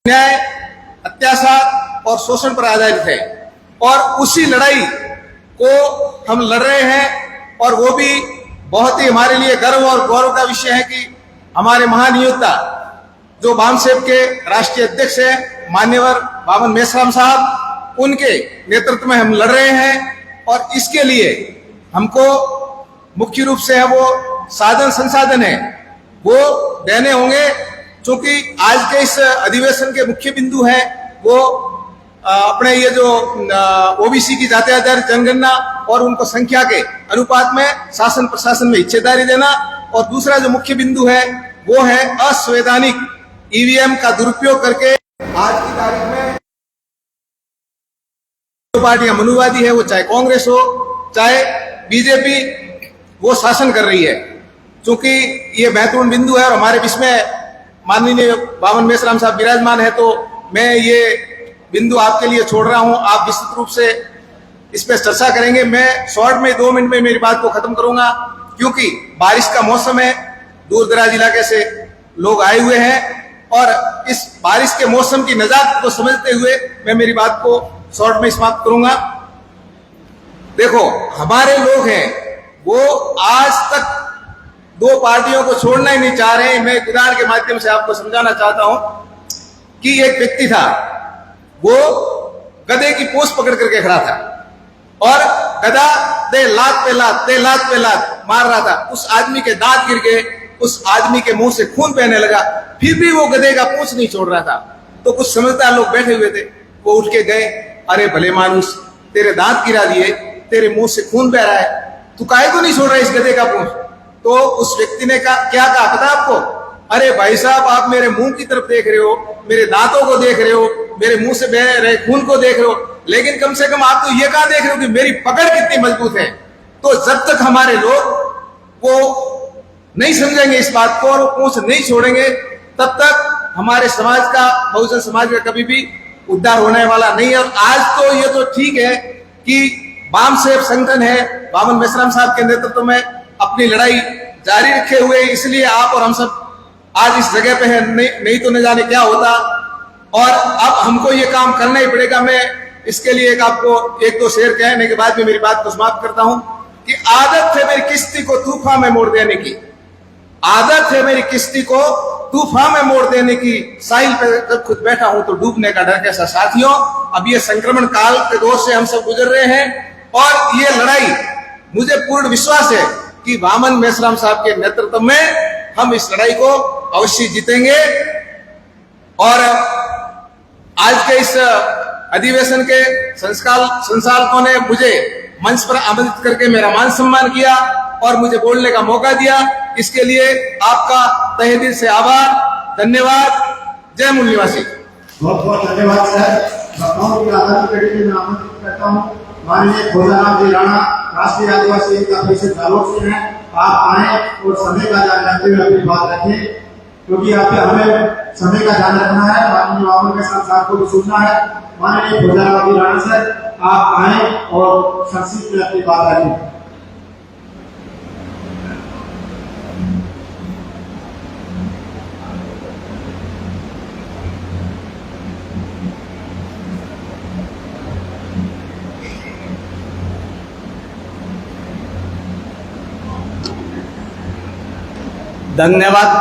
न्याय, अत्याचार और शोषण पर आधारित है और उसी लड़ाई को हम लड़ रहे हैं। और वो भी बहुत ही हमारे लिए गर्व और गौरव का विषय है कि हमारे महान योद्धा जो वामसेब के राष्ट्रीय अध्यक्ष हैं मान्यवर बामन मेश्राम साहब, उनके नेतृत्व में हम लड़ रहे हैं। और इसके लिए हमको मुख्य रूप से है वो साधन संसाधन है वो देने होंगे, क्योंकि आज के इस अधिवेशन के मुख्य बिंदु है वो अपने ये जो ओबीसी की जाति आधारित जनगणना और उनको संख्या के अनुपात में शासन प्रशासन में हिस्सेदारी देना, और दूसरा जो मुख्य बिंदु है वो है असंवैधानिक ईवीएम का दुरुपयोग करके आज की तारीख में जो पार्टियां मनुवादी है, वो चाहे कांग्रेस हो चाहे बीजेपी, वो शासन कर रही है। क्योंकि ये महत्वपूर्ण बिंदु है और हमारे बीच में माननीय बामन मेश्राम साहब विराजमान है, तो मैं ये बिंदु आपके लिए छोड़ रहा हूं। आप विस्तृत रूप से इस पर चर्चा करेंगे। मैं शॉर्ट में 2 मिनट में मेरी बात को खत्म करूंगा, क्योंकि बारिश का मौसम है, दूर दराज इलाके से लोग आए हुए हैं और इस बारिश के मौसम की नजाकत को समझते हुए मैं मेरी बात को शॉर्ट में समाप्त करूंगा। देखो, हमारे लोग हैं वो आज तक 2 पार्टियों को छोड़ना ही नहीं चाह रहे हैं। मैं एक उदाहरण के माध्यम से आपको समझाना चाहता हूं कि एक व्यक्ति था, वो गधे की पूंछ पकड़ करके खड़ा था और गधा दे लात पे लात मार रहा था। उस आदमी के दांत गिर गए, उस आदमी के मुंह से खून बहने लगा, फिर भी वो गधे का पूंछ नहीं छोड़ रहा था। तो कुछ समझदार लोग बैठे हुए थे, वो उठ के गए, अरे भले मानुस, तेरे दांत गिरा दिए, तेरे मुंह से खून बह रहा है, तू काहे को नहीं छोड़ रहा इस गधे का पूंछ? तो उस व्यक्ति ने क्या कहा पता आपको? अरे भाई साहब, आप मेरे मुंह की तरफ देख रहे हो, मेरे दांतों को देख रहे हो, मेरे मुंह से बह रहे खून को देख रहे हो, लेकिन कम से कम आप तो ये कहा देख रहे हो कि मेरी पकड़ कितनी मजबूत है। तो जब तक हमारे लोग वो नहीं समझेंगे इस बात को और वो पूंछ नहीं छोड़ेंगे, तब तक हमारे समाज का, बहुजन समाज का कभी भी उद्धार होने वाला नहीं है। और आज तो ये तो ठीक है कि वामसेब संगठन है, बामन मेश्राम साहब के नेतृत्व में अपनी लड़ाई जारी रखे हुए, इसलिए आप और हम सब आज इस जगह पे है, नहीं तो न जाने क्या होता। और अब हमको ये काम करना ही पड़ेगा। मैं इसके लिए आपको 1-2 शेर कहने के बाद में मेरी बात को समाप्त करता हूं कि आदत है मेरी किश्ती को तूफान में मोड़ देने की, आदत है मेरी किश्ती को तूफान में मोड़ देने की, साहिल पे जब खुद बैठा हूं तो डूबने का डर कैसा। साथियों, अब ये संक्रमण काल के दौर से हम सब गुजर रहे हैं और ये लड़ाई, मुझे पूर्ण विश्वास है कि बामन मेश्राम साहब के नेतृत्व में हम इस लड़ाई को अवश्य जीतेंगे। और आज के इस अधिवेशन के संचालकों ने मुझे मंच पर आमंत्रित करके मेरा मान सम्मान किया और मुझे बोलने का मौका दिया, इसके लिए आपका तहे दिल से आभार, धन्यवाद। जय मूल निवासी। बहुत बहुत धन्यवाद सर। लखनऊ की आजादी पेटी में मैं आमंत्रित करता हूँ माननीय खोजाराम जी राणा, राष्ट्रीय आदिवासी एकता परिषद जालोर से हैं। आप आए और समय का ध्यान रखते हुए अपनी बात रखें, क्योंकि आप हमें समय का ध्यान रखना है। माननीय बामन मेश्राम साहब को भी सुनना है। माननीय खोजाराम जी राणा सर, आप आए और संक्षिप्त में अपनी बात रखें। धन्यवाद।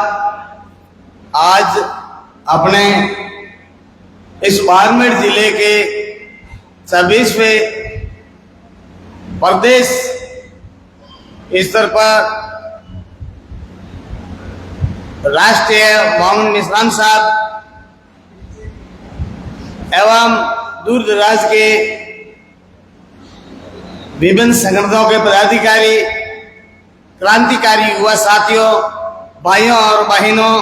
आज अपने इस बाड़मेर जिले के 26वें प्रदेश स्तर पर राष्ट्रीय बामन मेश्राम साहब एवं दूर दराज के विभिन्न संगठनों के पदाधिकारी, क्रांतिकारी युवा साथियों, भाइयों और बहनों,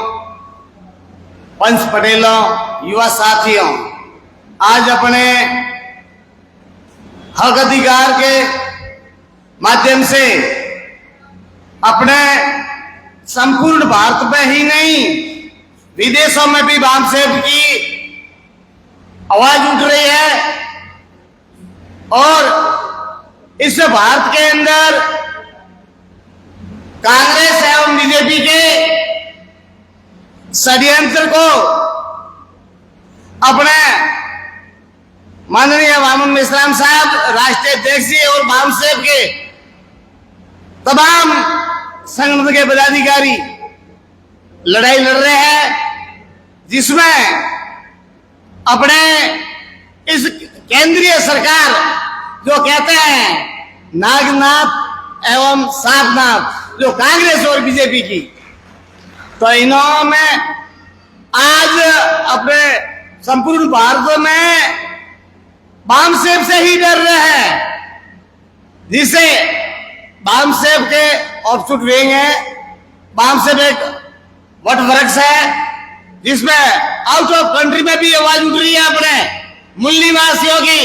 पंच पटेलों, युवा साथियों, आज अपने हक अधिकार के माध्यम से अपने संपूर्ण भारत में ही नहीं, विदेशों में भी वामसेब की आवाज उठ रही है और इस भारत के अंदर कांग्रेस एवं बीजेपी के षड्यंत्र को माननीय वामन मेश्राम साहब राष्ट्रीय अध्यक्ष जी और बामसेब के तमाम संगठन के पदाधिकारी लड़ाई लड़ रहे हैं, जिसमें अपने इस केंद्रीय सरकार जो कहते हैं नागनाथ एवं साधनाथ, जो कांग्रेस और बीजेपी की, तो इन्होंने आज अपने संपूर्ण भारत में बामसेब से ही डर रहे हैं, जिसे बामसेब के ऑफशूट विंग है। बामसेब एक वट वृक्ष है जिसमें आउट ऑफ कंट्री में भी आवाज उठ रही है अपने मूल निवासियों की,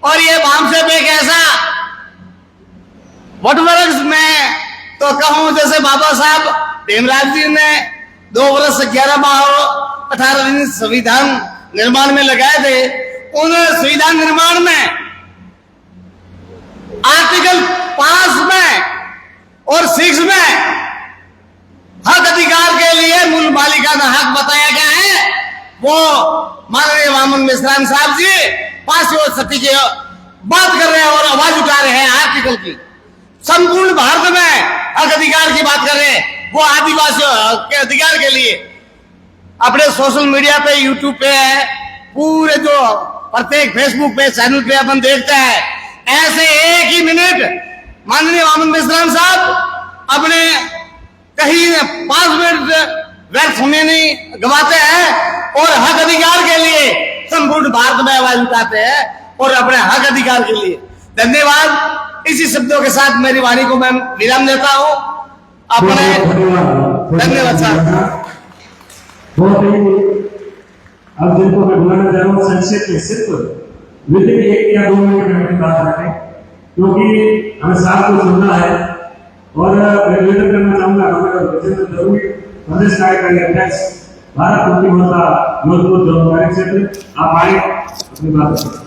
और ये बामसेब एक ऐसा वट वृक्ष में तो कहूं जैसे बाबा साहब भीमराव जी ने 2 वर्ष 11 माह और 18 दिन संविधान निर्माण में लगाए थे। उन संविधान निर्माण में आर्टिकल 5 में और 6 में हक अधिकार के लिए मूल मालिकाना हक बताया गया है। वो माननीय वामन मेश्राम साहब जी 5वीं सदी की बात कर रहे हैं और आवाज उठा रहे हैं आर्टिकल की। संपूर्ण भारत में हक अधिकार की बात कर रहे हैं, वो आदिवासियों के अधिकार के लिए। अपने सोशल मीडिया पे, यूट्यूब पे है, पूरे जो प्रत्येक फेसबुक पे, चैनल पे अपन देखते हैं, ऐसे एक ही मिनट माननीय वामन मेश्राम साहब अपने कहीं 5 मिनट व्यर्थ होने नहीं गवाते हैं और हक अधिकार के लिए संपूर्ण भारत में आवाज उठाते हैं और अपने हक अधिकार के लिए। धन्यवाद। इसी शब्दों के साथ मेरी वाणी को मैं विराम देता हूं। अपने धन्यवाद साहब। बहुत ही अब जिनको मैं बुलाना चाह रहा हूँ संक्षेप में सिर्फ विदिन 1 या 2 मिनट में अपनी बात रखें, क्योंकि हमें साथ को सुनना है। और मैं निवेदन करना चाहूंगा हमारे जरूरी प्रदेश कार्यकारी अध्यक्ष भारत मुक्ति मोर्चा जोधपुर जौनपुर क्षेत्र, आप आए अपनी बात रखें।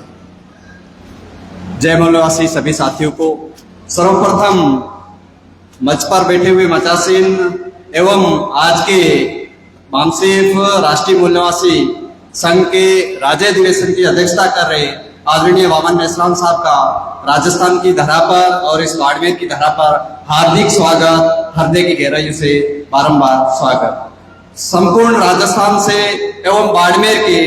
जय मूल्यवासी सभी साथियों को सर्वप्रथम मंच पर बैठे हुए मचासीन एवं आज के बामसेब राष्ट्रीय मूल्यवासी संघ के राज्य अधिवेशन की अध्यक्षता कर रहे आदरणीय वामन मेश्राम साहब का राजस्थान की धरा पर और इस बाड़मेर की धरा पर हार्दिक स्वागत, हृदय की गहराइयों से बारंबार स्वागत। संपूर्ण राजस्थान से एवं बाड़मेर के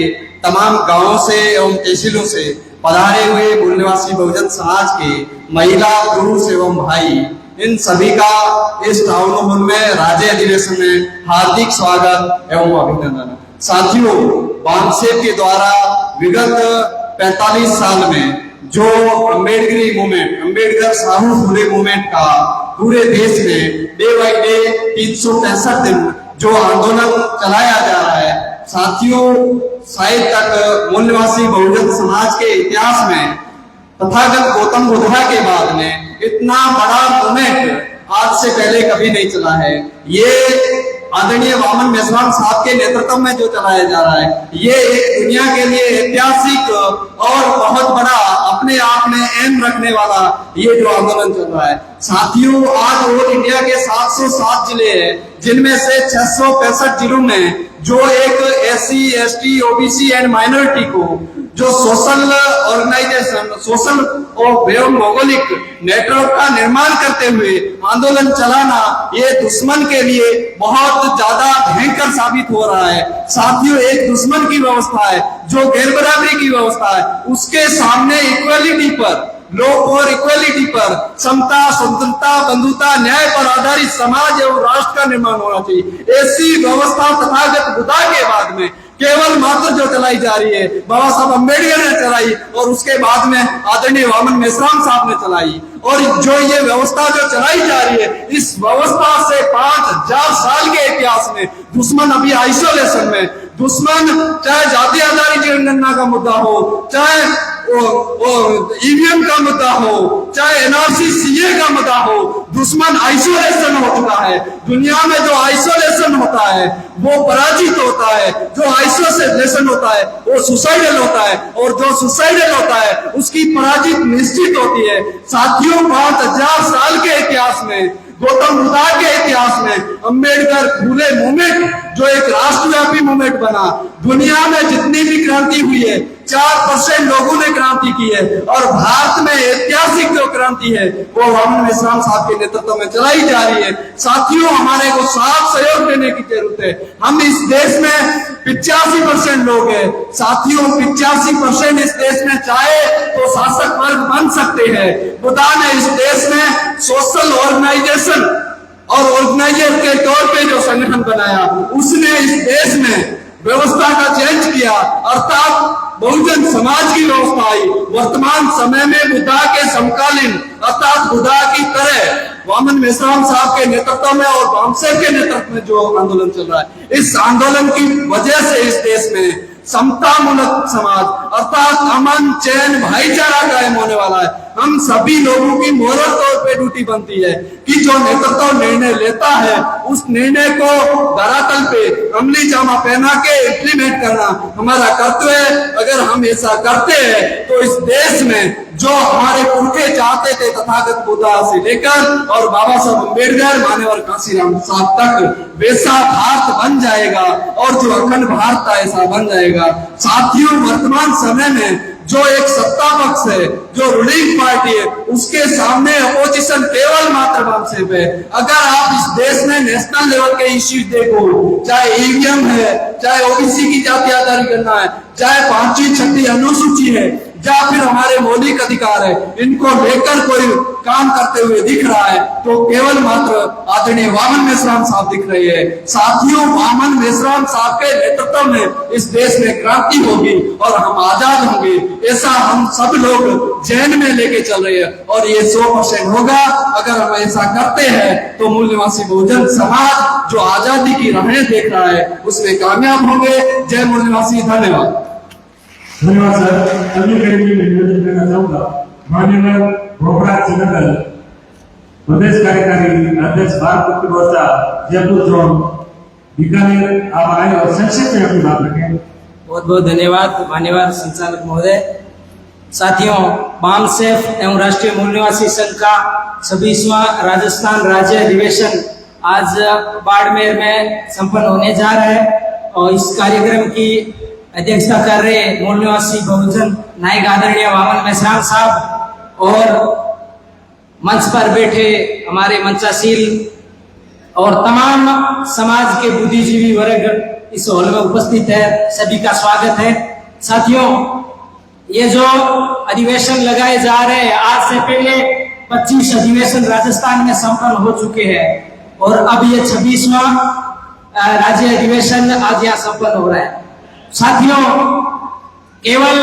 तमाम गांवों से एवं तहसीलों से पधारे हुए मूल्यवासी बहुजन समाज के महिला, पुरुष एवं भाई, इन सभी का इस टाउन हॉल में राज्य अधिवेशन में हार्दिक स्वागत एवं अभिनंदन। साथियों, बामसेब के द्वारा विगत 45 साल में जो अम्बेडकरी मूवमेंट, अम्बेडकर साहू फुले मूवमेंट का पूरे देश में डे बाई डे 363 दिन जो आंदोलन चलाया जा रहा है, साथियों शायद तक मूल्यवासी बहुजन समाज के इतिहास में तथागत गौतम बुद्धा के बाद में इतना बड़ा मूवमेंट आज से पहले कभी नहीं चला है। ये आदरणीय वामन मेश्राम साहब के नेतृत्व में जो चलाया जा रहा है, ये एक दुनिया के लिए ऐतिहासिक और बहुत बड़ा अपने आप में अहम रखने वाला ये जो आंदोलन चल रहा है। साथियों, आज ऑल इंडिया के 707 जिले हैं, जिनमें से 665 जिलों में जो एक SC, ST, OBC and minority को जो सोशल ऑर्गेनाइजेशन, सोशल और एवं भौगोलिक नेटवर्क का निर्माण करते हुए आंदोलन चलाना, ये दुश्मन के लिए बहुत ज्यादा भयंकर साबित हो रहा है। साथियों, एक दुश्मन की व्यवस्था है जो गैर बराबरी की व्यवस्था है, उसके सामने इक्वलिटी पर, लॉ फॉर इक्वलिटी पर, समता, स्वतंत्रता, बंधुता, न्याय पर आधारित समाज एवं राष्ट्र का निर्माण होना चाहिए। ऐसी व्यवस्था तथागत बुद्धा के बाद में केवल मात्र जो चलाई जा रही है बाबा साहब अम्बेडकर ने चलाई और उसके बाद में आदरणीय वामन मेश्राम साहब ने चलाई। और जो ये व्यवस्था जो चलाई जा रही है, इस व्यवस्था से 5000 साल के इतिहास में दुश्मन अभी आइसोलेशन में, दुश्मन चाहे जाति आधारित जनगणना का मुद्दा हो, चाहे EVM का मुद्दा हो, चाहे NRC CA का मुद्दा हो, दुश्मन आइसोलेशन हो चुका है। दुनिया में जो आइसोलेशन होता है वो पराजित होता है, जो आइसोलेशन होता है वो सुसाइडल होता है, और जो सुसाइडल होता है उसकी पराजित निश्चित होती है। साथियों, 5000 साल के इतिहास में, गौतम बुद्धा के इतिहास में अम्बेडकर फूले मूवमेंट जो एक राष्ट्रव्यापी मूवमेंट बना, दुनिया में जितनी भी क्रांति क्रांति हुई है, 4% लोगों ने क्रांति की है, और भारत में ऐतिहासिक जो क्रांति है वो वामन मेश्राम साहब के नेतृत्व में चलाई जा रही है। साथियों, हमारे को साथ सहयोग देने की जरूरत है। हम इस देश में 85% लोग हैं साथियों, 85% इस देश में चाहे तो शासक वर्ग बन सकते हैं। खुदा ने इस देश में सोशल ऑर्गेनाइजेशन और ऑर्गेनाइजर के तौर पे जो संगठन बनाया, उसने इस देश में व्यवस्था का चेंज किया, अर्थात बहुजन समाज की व्यवस्था आई। वर्तमान समय में बुद्धा के समकालीन अर्थात बुद्धा की तरह वामन मेश्राम साहब के नेतृत्व में और वामसेव के नेतृत्व में जो आंदोलन चल रहा है, इस आंदोलन की वजह से इस देश में समतामूलक समाज अर्थात अमन, चैन, भाईचारा कायम होने वाला है। हम सभी लोगों की मोरल तौर पे ड्यूटी बनती है कि जो नेतृत्व निर्णय लेता है उस निर्णय को धरातल पे अमली जामा पहना के इम्प्लीमेंट करना हमारा कर्तव्य है। अगर हम ऐसा करते हैं तो इस देश में जो हमारे पुरखे चाहते थे, तथागत बुद्धा से लेकर और बाबा साहब अम्बेडकर, मान्यवर कांशीराम साहब तक, वैसा भारत बन जाएगा और जो अखंड भारत था ऐसा बन जाएगा। साथियों, वर्तमान समय में जो एक सत्ता पक्ष है, जो रूलिंग पार्टी है, उसके सामने अपोजिशन केवल मात्र वामसेव है। अगर आप इस देश में नेशनल लेवल के इश्यूज देखो, चाहे ईवीएम है, चाहे ओबीसी की जाति आधारित करना है, चाहे 5वीं 6वीं अनुसूची है, या फिर हमारे मौलिक अधिकार है, इनको लेकर कोई काम करते हुए दिख रहा है तो केवल मात्र आदरणीय वामन मेश्राम साहब दिख रहे हैं। साथियों, वामन मेश्राम साहब के नेतृत्व में इस देश में क्रांति होगी और हम आजाद होंगे, ऐसा हम सब लोग जहन में लेके चल रहे हैं और ये 100% होगा। अगर हम ऐसा करते हैं तो मूल निवासी बहुजन समाज जो आजादी की राहें देख रहा है उसमें कामयाब होंगे। जय मूल निवासी, धन्यवाद। धन्यवाद सर। अगली कड़ी में निवेदन करना चाहूंगा माननीय भोगराज सिंगल, प्रदेश कार्यकारी अध्यक्ष भारत मुक्ति मोर्चा जयपुर जोन बीकानेर, आप आए और संक्षेप में अपनी बात रखें। बहुत बहुत धन्यवाद मान्यवर संचालक महोदय। साथियों, वामसेव एवं राष्ट्रीय मूल निवासी संघ का 26वां राजस्थान राज्य अधिवेशन आज बाड़मेर में संपन्न होने जा रहा है और इस कार्यक्रम की अध्यक्षता कर रहे मूल निवासी बहुजन नायक आदरणीय वामन मेश्राम साहब और मंच पर बैठे हमारे मंचासील और तमाम समाज के बुद्धिजीवी वर्ग इस हॉल में उपस्थित है, सभी का स्वागत है। साथियों, ये जो अधिवेशन लगाए जा रहे हैं, आज से पहले 25 अधिवेशन राजस्थान में संपन्न हो चुके हैं और अब ये 26वां राज्य अधिवेशन आज यहाँ संपन्न हो रहा है। साथियों, केवल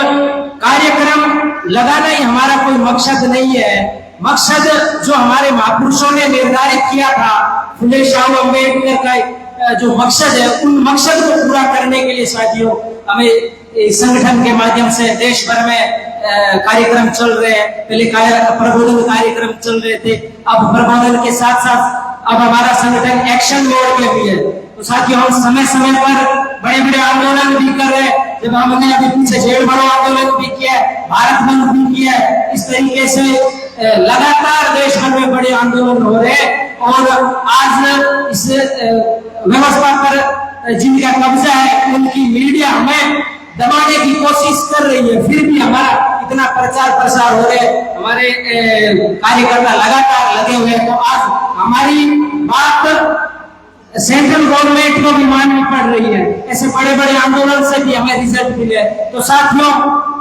कार्यक्रम लगाना ही हमारा कोई मकसद नहीं है। मकसद जो हमारे महापुरुषों ने निर्धारित किया था, फुले शाह अम्बेडकर का जो मकसद है, उन मकसद को पूरा करने के लिए साथियों हमें इस संगठन के माध्यम से देश भर में कार्यक्रम चल रहे हैं। पहले प्रबोधन कार्यक्रम चल रहे थे, अब प्रबोधन के साथ साथ अब हमारा संगठन एक्शन मोड में भी है। तो साथियों, हम समय समय पर बड़े बड़े आंदोलन भी कर रहे हैं। जब हमने अभी पीछे जेल भरो आंदोलन भी किया है, भारत बंद भी किया है, इस तरीके से लगातार देश भर में बड़े आंदोलन हो रहे हैं और आज इस व्यवस्था पर जिनका कब्जा है उनकी मीडिया हमें दबाने की कोशिश कर रही है, फिर भी हमारा इतना प्रचार प्रसार हो रहे, हमारे कार्यकर्ता लगातार लगे हुए हैं। तो आज हमारी बात सेंट्रल गवर्नमेंट को भी माननी पड़ रही है। ऐसे बड़े बड़े आंदोलन से भी हमें रिजल्ट मिले। तो साथियों,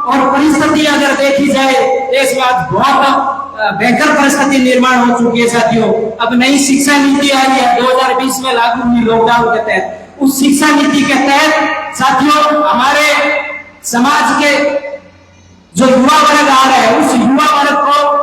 और परिस्थिति अगर देखी जाए, देश में आज बहुत बेहतर परिस्थिति निर्माण हो चुकी है। साथियों, अब नई शिक्षा नीति आई है, 2020 में लागू हुई लॉकडाउन के तहत। उस शिक्षा नीति के तहत साथियों, हमारे समाज के जो युवा वर्ग आ रहे हैं, उस युवा वर्ग को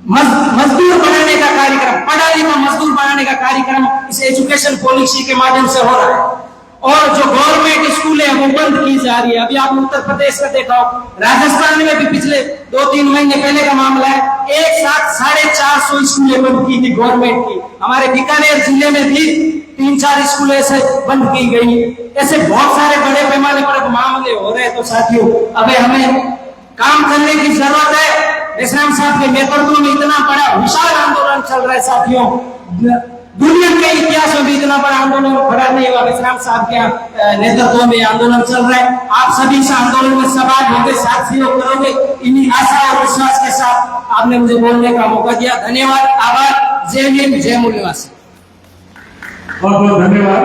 मजदूर बनाने का कार्यक्रम, पढ़ा लिखा मजदूर बनाने का कार्यक्रम इस एजुकेशन पॉलिसी के माध्यम से हो रहा है। और जो गवर्नमेंट स्कूल है वो बंद की जा रही है। अभी आप उत्तर प्रदेश का देखा हो, राजस्थान में भी पिछले 2-3 महीने पहले का मामला है, एक साथ 450 स्कूलें बंद की थी गवर्नमेंट की। हमारे बीकानेर जिले में भी 3-4 स्कूल ऐसे बंद की गई। ऐसे बहुत सारे बड़े पैमाने पर मामले हो रहे हैं। तो साथियों, अब हमें काम करने की जरूरत है। मेश्राम साहब के नेतृत्व में इतना बड़ा विशाल आंदोलन चल रहा है। साथियों, दुनिया के इतिहास में भी इतना बड़ा आंदोलन खड़ा नहीं हुआ। विश्राम साहब के नेतृत्व में आंदोलन चल रहा है। आप सभी इस आंदोलन में सवाल होंगे, साथ सहयोग करोगे, इन्हीं आशा और विश्वास के साथ आपने मुझे बोलने का मौका दिया। धन्यवाद, आभार। जय हिंद, जय मूल निवासी। बहुत बहुत धन्यवाद।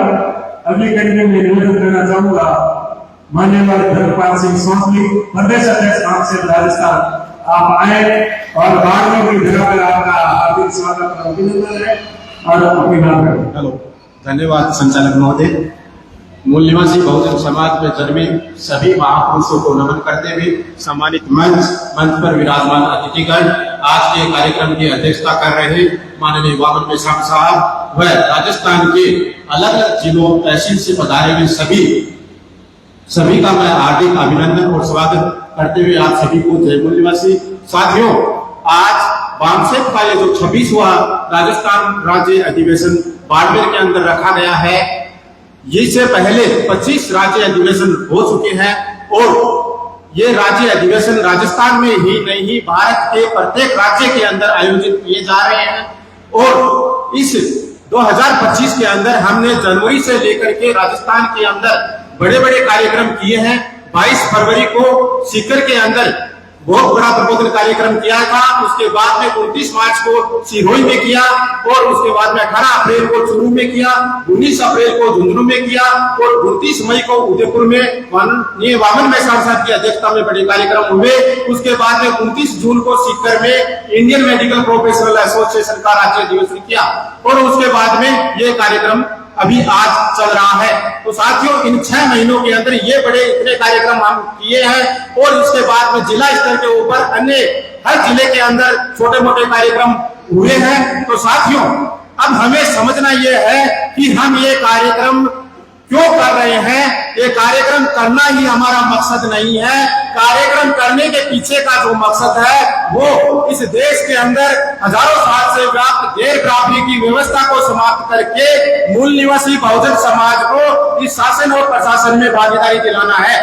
अगली कड़ी में मैं निवेदन करना चाहूंगा मान्यवर धर्मपाल सिंह सोंसली, प्रदेश अध्यक्ष बामसेफ राजस्थान, आप आए और बागड़ों की जगह पर आपका हार्दिक स्वागत और अभिनंदन है और अपनी बात करें। हेलो, धन्यवाद संचालक महोदय। मूल निवासी बहुजन समाज में जन्मे सभी महापुरुषों को नमन करते हुए सम्मानित मंच पर विराजमान अतिथिगण, आज के कार्यक्रम की अध्यक्षता कर रहे माननीय वामन मेश्राम साहब व राजस्थान के अलग अलग जिलों तहसील से पधारे हुए सभी का मैं हार्दिक अभिनंदन और स्वागत करते हुए आप सभी को जय मूल निवासी। साथियों, आज बामसेफ का ये जो 26वां राजस्थान राज्य अधिवेशन बाड़मेर के अंदर रखा गया है, इससे पहले 25 राज्य अधिवेशन हो चुके हैं और ये राज्य अधिवेशन राजस्थान में ही नहीं, भारत के प्रत्येक राज्य के अंदर आयोजित किए जा रहे हैं। और इस 2025 के अंदर हमने जनवरी से लेकर के राजस्थान के अंदर बड़े बड़े कार्यक्रम किए हैं। 22 फरवरी को सीकर के अंदर बहुत बड़ा प्रबोधन कार्यक्रम किया था। उसके बाद में 29 मार्च को सिरोही में किया और उसके बाद में 18 अप्रैल को चूरू में किया, 19 अप्रैल को झुंझुनू में किया और 29 मई को उदयपुर में वामन मेश्राम साहब की अध्यक्षता में बड़े कार्यक्रम हुए। उसके बाद में 29 जून को सीकर में इंडियन मेडिकल प्रोफेशनल एसोसिएशन का राज्य अधिवेशन किया और उसके बाद में ये कार्यक्रम अभी आज चल रहा है। तो साथियों, इन 6 महीनों के अंदर ये बड़े इतने कार्यक्रम हम किए हैं और उसके बाद में जिला स्तर के ऊपर अन्य हर जिले के अंदर छोटे मोटे कार्यक्रम हुए हैं। तो साथियों, अब हमें समझना ये है कि हम ये कार्यक्रम क्यों कर रहे हैं। ये कार्यक्रम करना ही हमारा मकसद नहीं है। कार्यक्रम करने के पीछे का जो मकसद है वो इस देश के अंदर हजारों साल से व्याप्त गैर बराबरी की व्यवस्था को समाप्त करके मूल निवासी बहुजन समाज को इस शासन और प्रशासन में भागीदारी दिलाना है।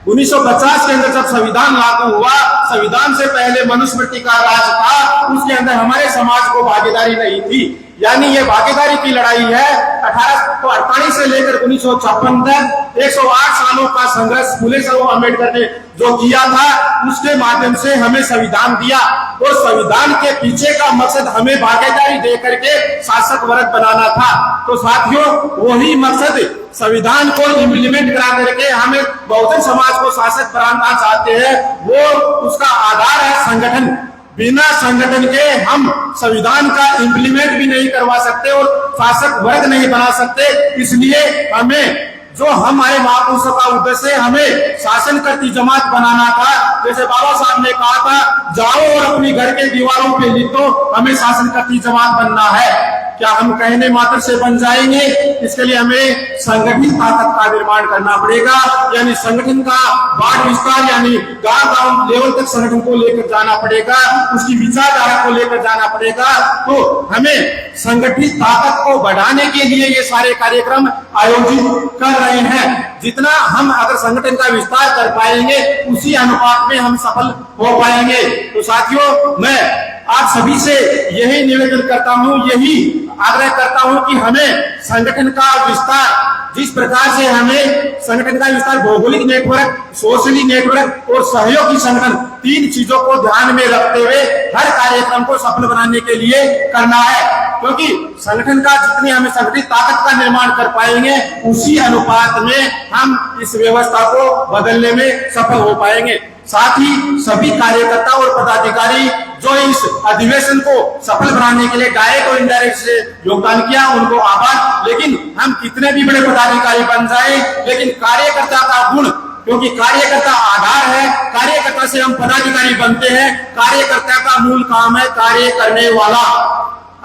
1950 के अंदर जब संविधान लागू हुआ, संविधान से पहले मनुस्मृति का राज था, उसके अंदर हमारे समाज को भागीदारी नहीं थी। यानी ये भागीदारी की लड़ाई है। 1848 से लेकर 1956 तक 108 सालों का संघर्ष फूले साहब अम्बेडकर ने जो किया था, उसके माध्यम से हमें संविधान दिया और संविधान के पीछे का मकसद हमें भागीदारी दे करके शासक वर्ग बनाना था। तो साथियों, वही मकसद संविधान को इम्प्लीमेंट करा करके हमें बहुजन समाज को शासक बनाना चाहते हैं। वो उसका आधार है संगठन। बिना संगठन के हम संविधान का इम्प्लीमेंट भी नहीं करवा सकते और शासक वर्ग नहीं बना सकते। इसलिए हमें जो हमारे महापुरुषों का उद्देश्य है, हमें शासन करती जमात बनाना था। जैसे बाबा साहब ने कहा था, जाओ और अपनी घर के दीवारों पे लिखो, हमें शासन करती जमात बनना है। क्या हम कहने मात्र से बन जाएंगे? इसके लिए हमें संगठित ताकत का निर्माण करना पड़ेगा। यानी संगठन का वार्ड विस्तार, यानी गांव लेवल तक संगठन को लेकर जाना पड़ेगा, उसकी विचारधारा को लेकर जाना पड़ेगा। तो हमें संगठित ताकत को बढ़ाने के लिए ये सारे कार्यक्रम आयोजित कर रहे हैं। जितना हम अगर संगठन का विस्तार कर पाएंगे, उसी अनुपात में हम सफल हो पाएंगे। तो साथियों, मैं आप सभी से यही निवेदन करता हूं, यही आग्रह करता हूं कि हमें संगठन का विस्तार, जिस प्रकार से हमें संगठन का विस्तार भौगोलिक नेटवर्क, सोशली नेटवर्क और सहयोगी संगठन, 3 चीजों को ध्यान में रखते हुए हर कार्यक्रम को सफल बनाने के लिए करना है। क्योंकि संगठन का जितनी हमें संगठित ताकत का निर्माण कर पाएंगे, उसी अनुपात में हम इस व्यवस्था को बदलने में सफल हो पाएंगे। साथ ही सभी कार्यकर्ता और पदाधिकारी जो इस अधिवेशन को सफल बनाने के लिए डायरेक्ट और इनडायरेक्ट से योगदान किया, उनको आभार। लेकिन हम कितने भी बड़े पदाधिकारी बन जाए, लेकिन कार्यकर्ता का गुण, क्योंकि कार्यकर्ता आधार है, कार्यकर्ता से हम पदाधिकारी बनते हैं। कार्यकर्ता का मूल काम है कार्य करने वाला।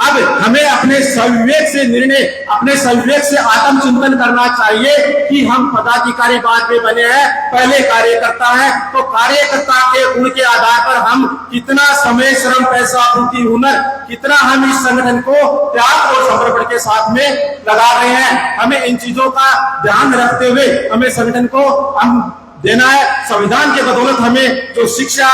अब हमें अपने सविवेक से निर्णय, अपने सविवेक से आत्मचिंतन करना चाहिए कि हम पदाधिकारी बाद में बने हैं, पहले कार्यकर्ता है। तो कार्यकर्ता के गुण के आधार पर हम कितना समय, श्रम, पैसा, बुद्धि, हुनर, कितना हम इस संगठन को त्याग और समर्पण के साथ में लगा रहे हैं। हमें इन चीजों का ध्यान रखते हुए हमें संगठन को हम देना है। संविधान के बदौलत हमें जो शिक्षा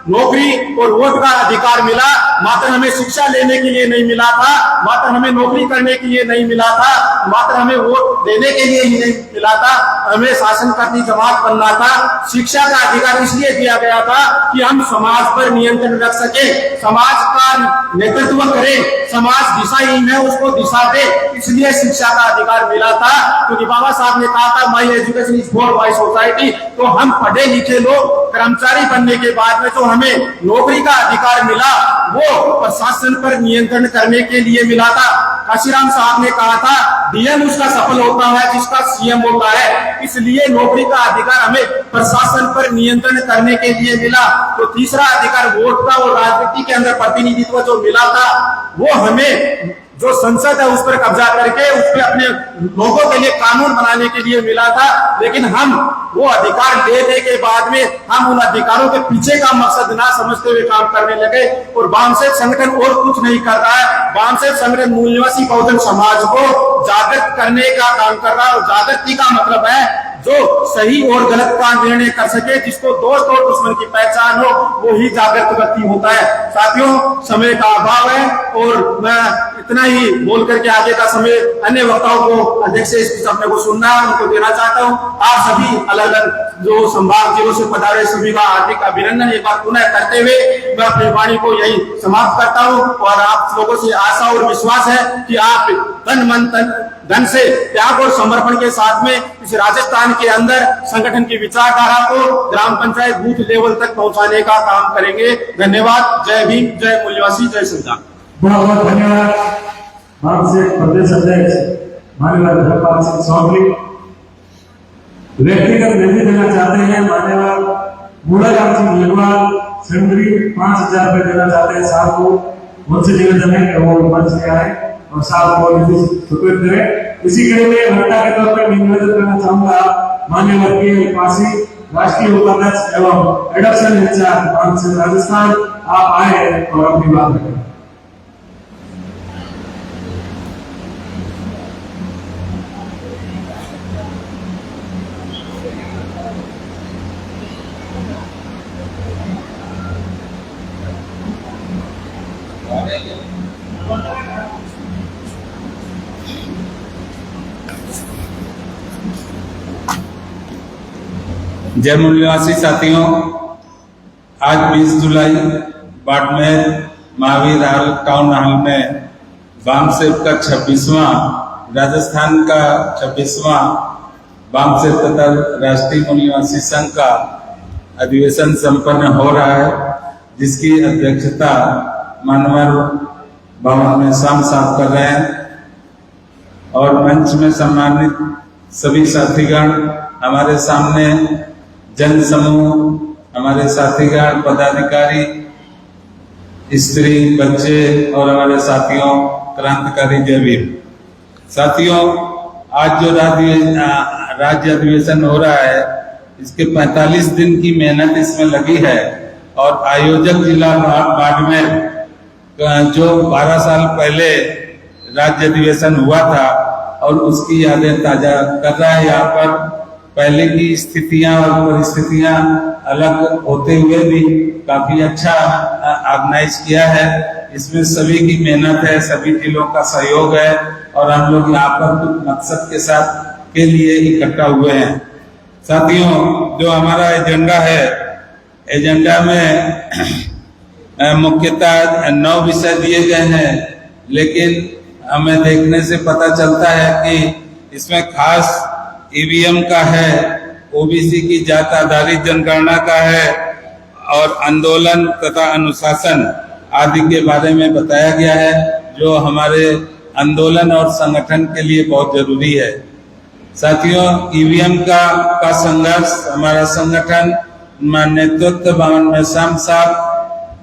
नौकरी और वोट का अधिकार मिला, मात्र हमें शिक्षा लेने के लिए नहीं मिला था, मात्र हमें नौकरी करने के लिए नहीं मिला था, मात्र हमें वोट देने के लिए ही नहीं मिला था, हमें शासन करनी जमात बनना था। शिक्षा का अधिकार इसलिए दिया गया था कि हम समाज पर नियंत्रण रख सके, समाज का नेतृत्व करें, समाज दिशाहीन है उसको दिशा दे, इसलिए शिक्षा का अधिकार मिला था। क्योंकि बाबा साहब ने कहा था my education is for my society. तो हम पढ़े लिखे लोग कर्मचारी बनने के बाद में जो हमें नौकरी का अधिकार मिला वो प्रशासन पर नियंत्रण करने के लिए मिला था। काशीराम साहब ने कहा था डीएम उसका सफल होता है जिसका सीएम होता है, इसलिए नौकरी का अधिकार हमें प्रशासन पर नियंत्रण करने के लिए मिला। तो तीसरा अधिकार वोट का और राजनीति के अंदर प्रतिनिधित्व जो मिला था वो हमें जो संसद है उस पर कब्जा करके उस पर अपने लोगों के लिए कानून बनाने के लिए मिला था। लेकिन हम वो अधिकार लेने के बाद में हम उन अधिकारों के पीछे का मकसद ना समझते हुए काम करने लगे। और वामसेफ संगठन और कुछ नहीं कर रहा है, वामसेफ संगठन मूल निवासी बहुजन समाज को जागृत करने का काम कर रहा है। और जागृति का मतलब है जो सही और गलत का निर्णय कर सके, जिसको दोस्त और दुश्मन की पहचान हो, वो ही जागृत व्यक्ति होता है। साथियों, समय का अभाव है और मैं इतना ही बोल करके आगे का समय अन्य वक्ताओं को अध्यक्ष से इस अपने को सुनना है उनको देना चाहता हूँ। आप सभी अलग अलग जो संभाग जिलों से पधारे सभी का हार्दिक अभिनंदन एक बार पुनः करते हुए मैं अपनी वाणी को यही समाप्त करता हूँ। और आप लोगों से आशा और विश्वास है कि आप तन मन धन से त्याग और समर्पण के साथ में इस राजस्थान के अंदर संगठन की विचारधारा को ग्राम पंचायत बूथ लेवल तक पहुंचाने का काम करेंगे। धन्यवाद। जय भीम, जय मूल्यवासी, जय संविधान। बहुत बहुत धन्यवाद। वामसेफ प्रदेश अध्यक्ष मान्यवर धर्मपाल सिंह चौधरी। व्यक्तिगत निधि देना चाहते हैं मान्यवर मूलाराम सिंह मेघवाल सेंडरी 5000 रुपए देना चाहते हैं साहब को। उनसे निवेदन है कि वो मंच पे आए और साहब को निधि स्वीकृत करें। इसी कड़ी में घटना के तौर पर निवेदन करना चाहूंगा मान्यवर के पासी राष्ट्रीय उपाध्यक्ष एवं एडॉप्शन इंचार्ज वामसेफ राजस्थान, आप आए और अपनी बात रखें। जय मूल्यवासी साथियों, आज 20 जुलाई Barmer Mahavir hall town hall में वामसेफ का 26वां राजस्थान का 26वां वामसेफ तथा राष्ट्रीय मूल्यवासी संघ का अधिवेशन संपन्न हो रहा है, जिसकी अध्यक्षता मानवर बाबा मेश्राम साहब कर रहे हैं। और मंच में सम्मानित सभी साथीगण, हमारे सामने जन समूह, हमारे साथीगण, पदाधिकारी, स्त्री, बच्चे और हमारे साथियों, क्रांतिकारी जय भीम। साथियों, आज जो राज्य अधिवेशन हो रहा है इसके 45 दिन की मेहनत इसमें लगी है। और आयोजक जिला बाड़मेर जो 12 साल पहले राज्य अधिवेशन हुआ था और उसकी यादें ताजा कर रहा है। यहाँ पर पहले की स्थितियां और परिस्थितियां अलग होते हुए भी काफी अच्छा ऑर्गेनाइज किया है। इसमें सभी की मेहनत है, सभी जिलों का सहयोग है और हम लोग यहाँ पर कुछ मकसद के साथ के लिए इकट्ठा हुए हैं। साथियों, जो हमारा एजेंडा है, एजेंडा में मुख्यतः 9 विषय दिए गए हैं, लेकिन हमें देखने से पता चलता है कि इसमें खास ईवीएम का है, ओबीसी की जात आधारित जनगणना का है और आंदोलन तथा अनुशासन आदि के बारे में बताया गया है, जो हमारे आंदोलन और संगठन के लिए बहुत जरूरी है। साथियों, ईवीएम का संघर्ष हमारा संगठन नेतृत्व बावन मेश्राम साहब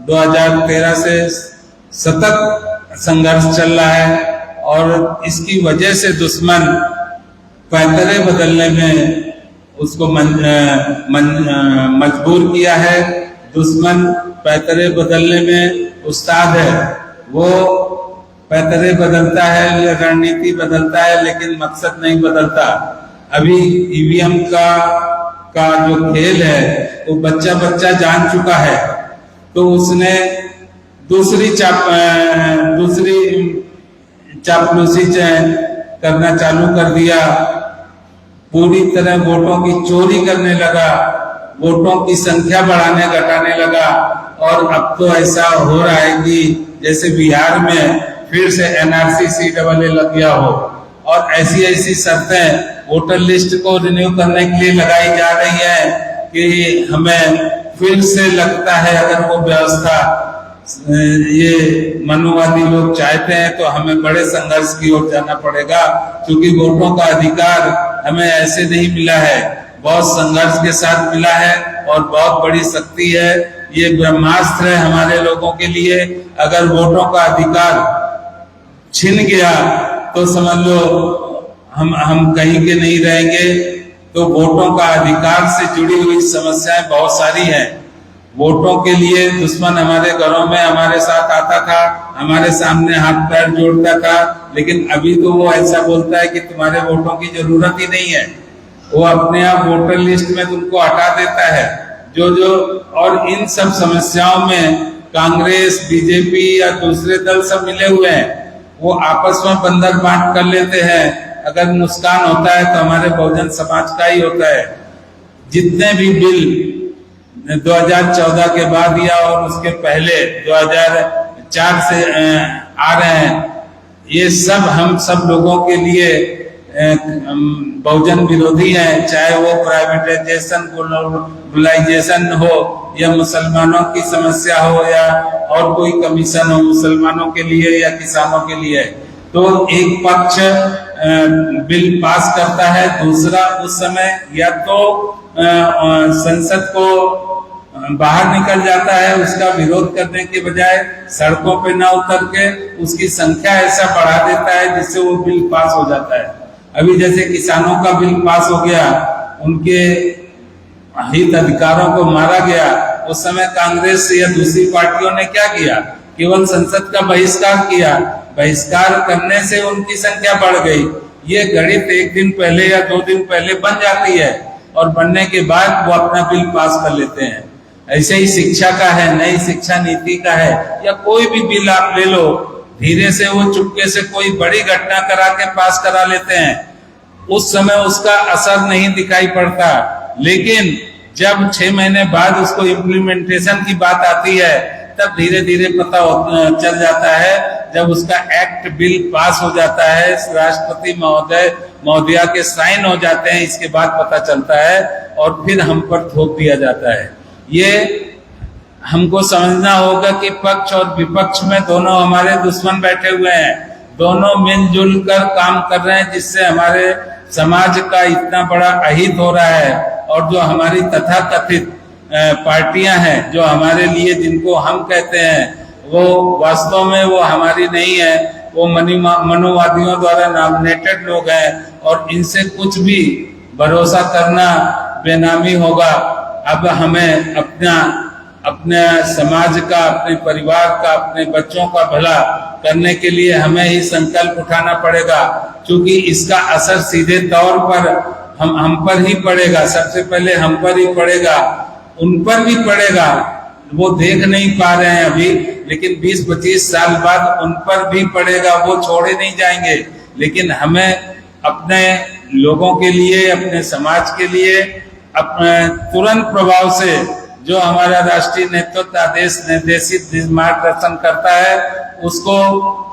2013 से सतत संघर्ष चल रहा है और इसकी वजह से दुश्मन पैतरे बदलने में उसको मजबूर किया है। दुश्मन पैतरे बदलने में उस्ताद है, वो पैतरे बदलता है, रणनीति बदलता है, लेकिन मकसद नहीं बदलता। अभी ईवीएम का जो खेल है वो बच्चा जान चुका है तो उसने दूसरी चापलूसी करना चालू कर दिया, पूरी तरह वोटों की चोरी करने लगा, वोटों की संख्या बढ़ाने घटाने लगा। और अब तो ऐसा हो रहा है कि जैसे बिहार में फिर से NRC CAA लग गया हो, और ऐसी ऐसी शर्तें वोटर लिस्ट को रिन्यू करने के लिए लगाई जा रही है कि हमें फिर से लगता है अगर वो व्यवस्था ये मनुवादी लोग चाहते हैं तो हमें बड़े संघर्ष की ओर जाना पड़ेगा, क्योंकि वोटों का अधिकार हमें ऐसे नहीं मिला है, बहुत संघर्ष के साथ मिला है और बहुत बड़ी शक्ति है। ये ब्रह्मास्त्र है हमारे लोगों के लिए। अगर वोटों का अधिकार छिन गया तो समझ लो हम कहीं के नहीं रहेंगे। तो वोटों का अधिकार से जुड़ी हुई समस्याएं बहुत सारी हैं। वोटों के लिए दुश्मन हमारे घरों में हमारे साथ आता था, हमारे सामने हाथ पैर जोड़ता था, लेकिन अभी तो वो ऐसा बोलता है कि तुम्हारे वोटों की जरूरत ही नहीं है। वो अपने आप वोटर लिस्ट में तुमको हटा देता है। जो और इन सब समस्याओं में कांग्रेस, बीजेपी या दूसरे दल सब मिले हुए हैं। वो आपस में बंदर बांट कर लेते हैं। अगर नुकसान होता है तो हमारे बहुजन समाज का ही होता है। जितने भी बिल 2014 के बाद या और उसके पहले 2004 से आ रहे हैं, ये सब हम सब लोगों के लिए बहुजन विरोधी हैं। चाहे वो प्राइवेटाइजेशन, ग्लोबलाइजेशन हो या मुसलमानों की समस्या हो या और कोई कमीशन हो मुसलमानों के लिए या किसानों के लिए। तो एक पक्ष बिल पास करता है, दूसरा उस समय या तो संसद को बाहर निकल जाता है, उसका विरोध करने के बजाय सड़कों पे न उतर के उसकी संख्या ऐसा बढ़ा देता है जिससे वो बिल पास हो जाता है। अभी जैसे किसानों का बिल पास हो गया, उनके हित अधिकारों को मारा गया, उस समय कांग्रेस या दूसरी पार्टियों ने क्या किया? केवल संसद का बहिष्कार किया। बहिष्कार करने से उनकी संख्या बढ़ गई। ये गणित एक दिन पहले या 2 दिन पहले बन जाती है और बनने के बाद वो अपना बिल पास कर लेते हैं। ऐसे ही शिक्षा का है, नई शिक्षा नीति का है, या कोई भी बिल आप ले लो, धीरे से वो चुपके से कोई बड़ी घटना करा के पास करा लेते हैं। उस समय उसका असर नहीं दिखाई पड़ता, लेकिन जब 6 महीने बाद उसको इम्प्लीमेंटेशन की बात आती है तब धीरे धीरे पता चल जाता है। जब उसका एक्ट बिल पास हो जाता है, राष्ट्रपति महोदया के साइन हो जाते हैं, इसके बाद पता चलता है और फिर हम पर थोप दिया जाता है। ये हमको समझना होगा कि पक्ष और विपक्ष में दोनों हमारे दुश्मन बैठे हुए हैं। दोनों मिलजुल कर काम कर रहे हैं, जिससे हमारे समाज का इतना बड़ा अहित हो रहा है। और जो हमारी तथाकथित पार्टियां हैं, जो हमारे लिए जिनको हम कहते हैं, वो वास्तव में वो हमारी नहीं है, वो मनोवादियों द्वारा नॉमिनेटेड लोग हैं और इनसे कुछ भी भरोसा करना बेनामी होगा। अब हमें अपने समाज का, अपने परिवार का, अपने बच्चों का भला करने के लिए हमें ही संकल्प उठाना पड़ेगा, क्योंकि इसका असर सीधे तौर पर हम पर ही पड़ेगा। सबसे पहले हम पर ही पड़ेगा, उन पर भी पड़ेगा। वो देख नहीं पा रहे हैं अभी, लेकिन 20-25 साल बाद उन पर भी पड़ेगा। वो छोड़े नहीं जाएंगे। लेकिन हमें अपने लोगों के लिए, अपने समाज के लिए अपने तुरंत प्रभाव से जो हमारा राष्ट्रीय नेतृत्व आदेश निर्देशित मार्गदर्शन करता है, उसको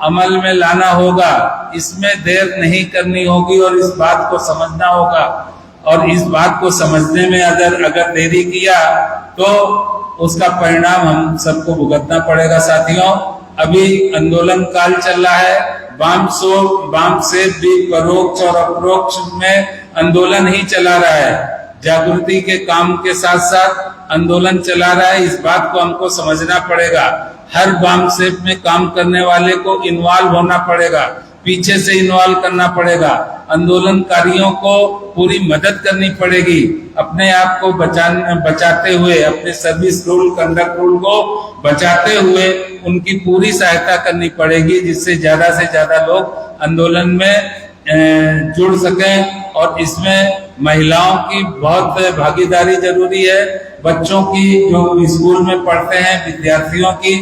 अमल में लाना होगा। इसमें देर नहीं करनी होगी और इस बात को समझना होगा। और इस बात को समझने में अगर देरी किया तो उसका परिणाम हम सबको भुगतना पड़ेगा। साथियों, अभी आंदोलन काल चल रहा है। वाम से भी परोक्ष और अप्रोक्ष में आंदोलन ही चला रहा है। जागृति के काम के साथ साथ आंदोलन चला रहा है। इस बात को हमको समझना पड़ेगा। हर वाम से में काम करने वाले को इन्वॉल्व होना पड़ेगा, पीछे से इन्वॉल्व करना पड़ेगा। आंदोलनकारियों को पूरी मदद करनी पड़ेगी, अपने आप को बचाते हुए, अपने सर्विस रूल, कंडक्ट रूल को बचाते हुए उनकी पूरी सहायता करनी पड़ेगी, जिससे ज्यादा से ज्यादा लोग आंदोलन में जुड़ सकें और इसमें महिलाओं की बहुत भागीदारी जरूरी है, बच्चों की जो स्कूल में पढ़ते हैं विद्यार्थियों की,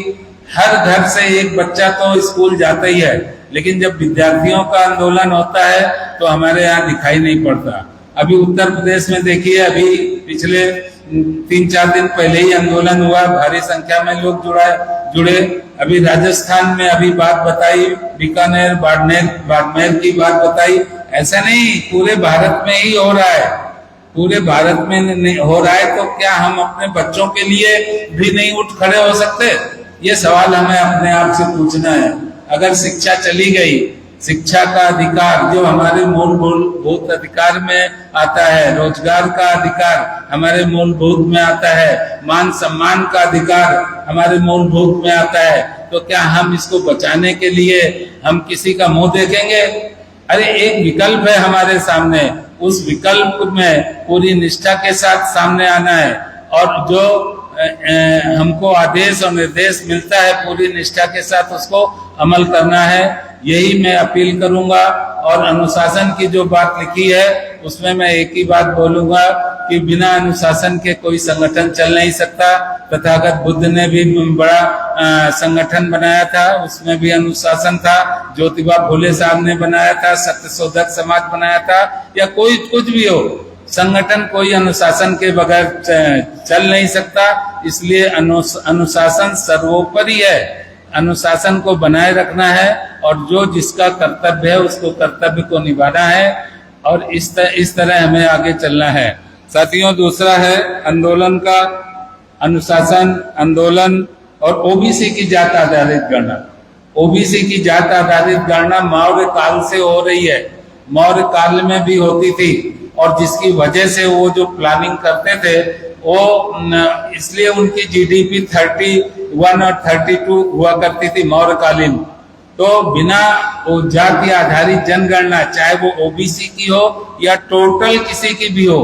हर घर से एक बच्चा तो स्कूल जाता ही है, लेकिन जब विद्यार्थियों का आंदोलन होता है तो हमारे यहाँ दिखाई नहीं पड़ता। अभी उत्तर प्रदेश में देखिए, अभी पिछले 3-4 दिन पहले ही आंदोलन हुआ, भारी संख्या में लोग जुड़े। अभी राजस्थान में अभी बात बताई, बीकानेर बाड़मेर की बात बताई। ऐसा नहीं, पूरे भारत में ही हो रहा है, पूरे भारत में हो रहा है। तो क्या हम अपने बच्चों के लिए भी नहीं उठ खड़े हो सकते? ये सवाल हमें अपने आप से पूछना है। अगर शिक्षा चली गई, शिक्षा का अधिकार जो हमारे मूलभूत अधिकार में आता है, रोजगार का अधिकार हमारे मूलभूत में आता है, मान सम्मान का अधिकार हमारे मूलभूत में आता है, तो क्या हम इसको बचाने के लिए हम किसी का मुंह देखेंगे? अरे एक विकल्प है हमारे सामने, उस विकल्प में पूरी निष्ठा के साथ सामने आना है, और जो हमको आदेश और निर्देश मिलता है पूरी निष्ठा के साथ उसको अमल करना है। यही मैं अपील करूंगा। और अनुशासन की जो बात लिखी है उसमें मैं एक ही बात बोलूंगा कि बिना अनुशासन के कोई संगठन चल नहीं सकता। तथागत बुद्ध ने भी बड़ा संगठन बनाया था, उसमें भी अनुशासन था। ज्योतिबा फुले साहब ने बनाया था, सत्यशोधक समाज बनाया था, या कोई कुछ भी हो, संगठन कोई अनुशासन के बगैर चल नहीं सकता। इसलिए अनुशासन सर्वोपरि है, अनुशासन को बनाए रखना है, और जो जिसका कर्तव्य है उसको कर्तव्य को निभाना है, और इस तरह हमें आगे चलना है। साथियों, दूसरा है आंदोलन का अनुशासन, आंदोलन और ओबीसी की जात आधारित गणना। ओबीसी की जात आधारित गणना मौर्य काल से हो रही है, मौर्य काल में भी होती थी, और जिसकी वजह से वो जो प्लानिंग करते थे वो इसलिए उनकी जीडीपी 31 और 32 हुआ करती थी मौर्यकालीन। तो बिना वो जाति आधारित जनगणना, चाहे वो ओबीसी की हो या टोटल किसी की भी हो,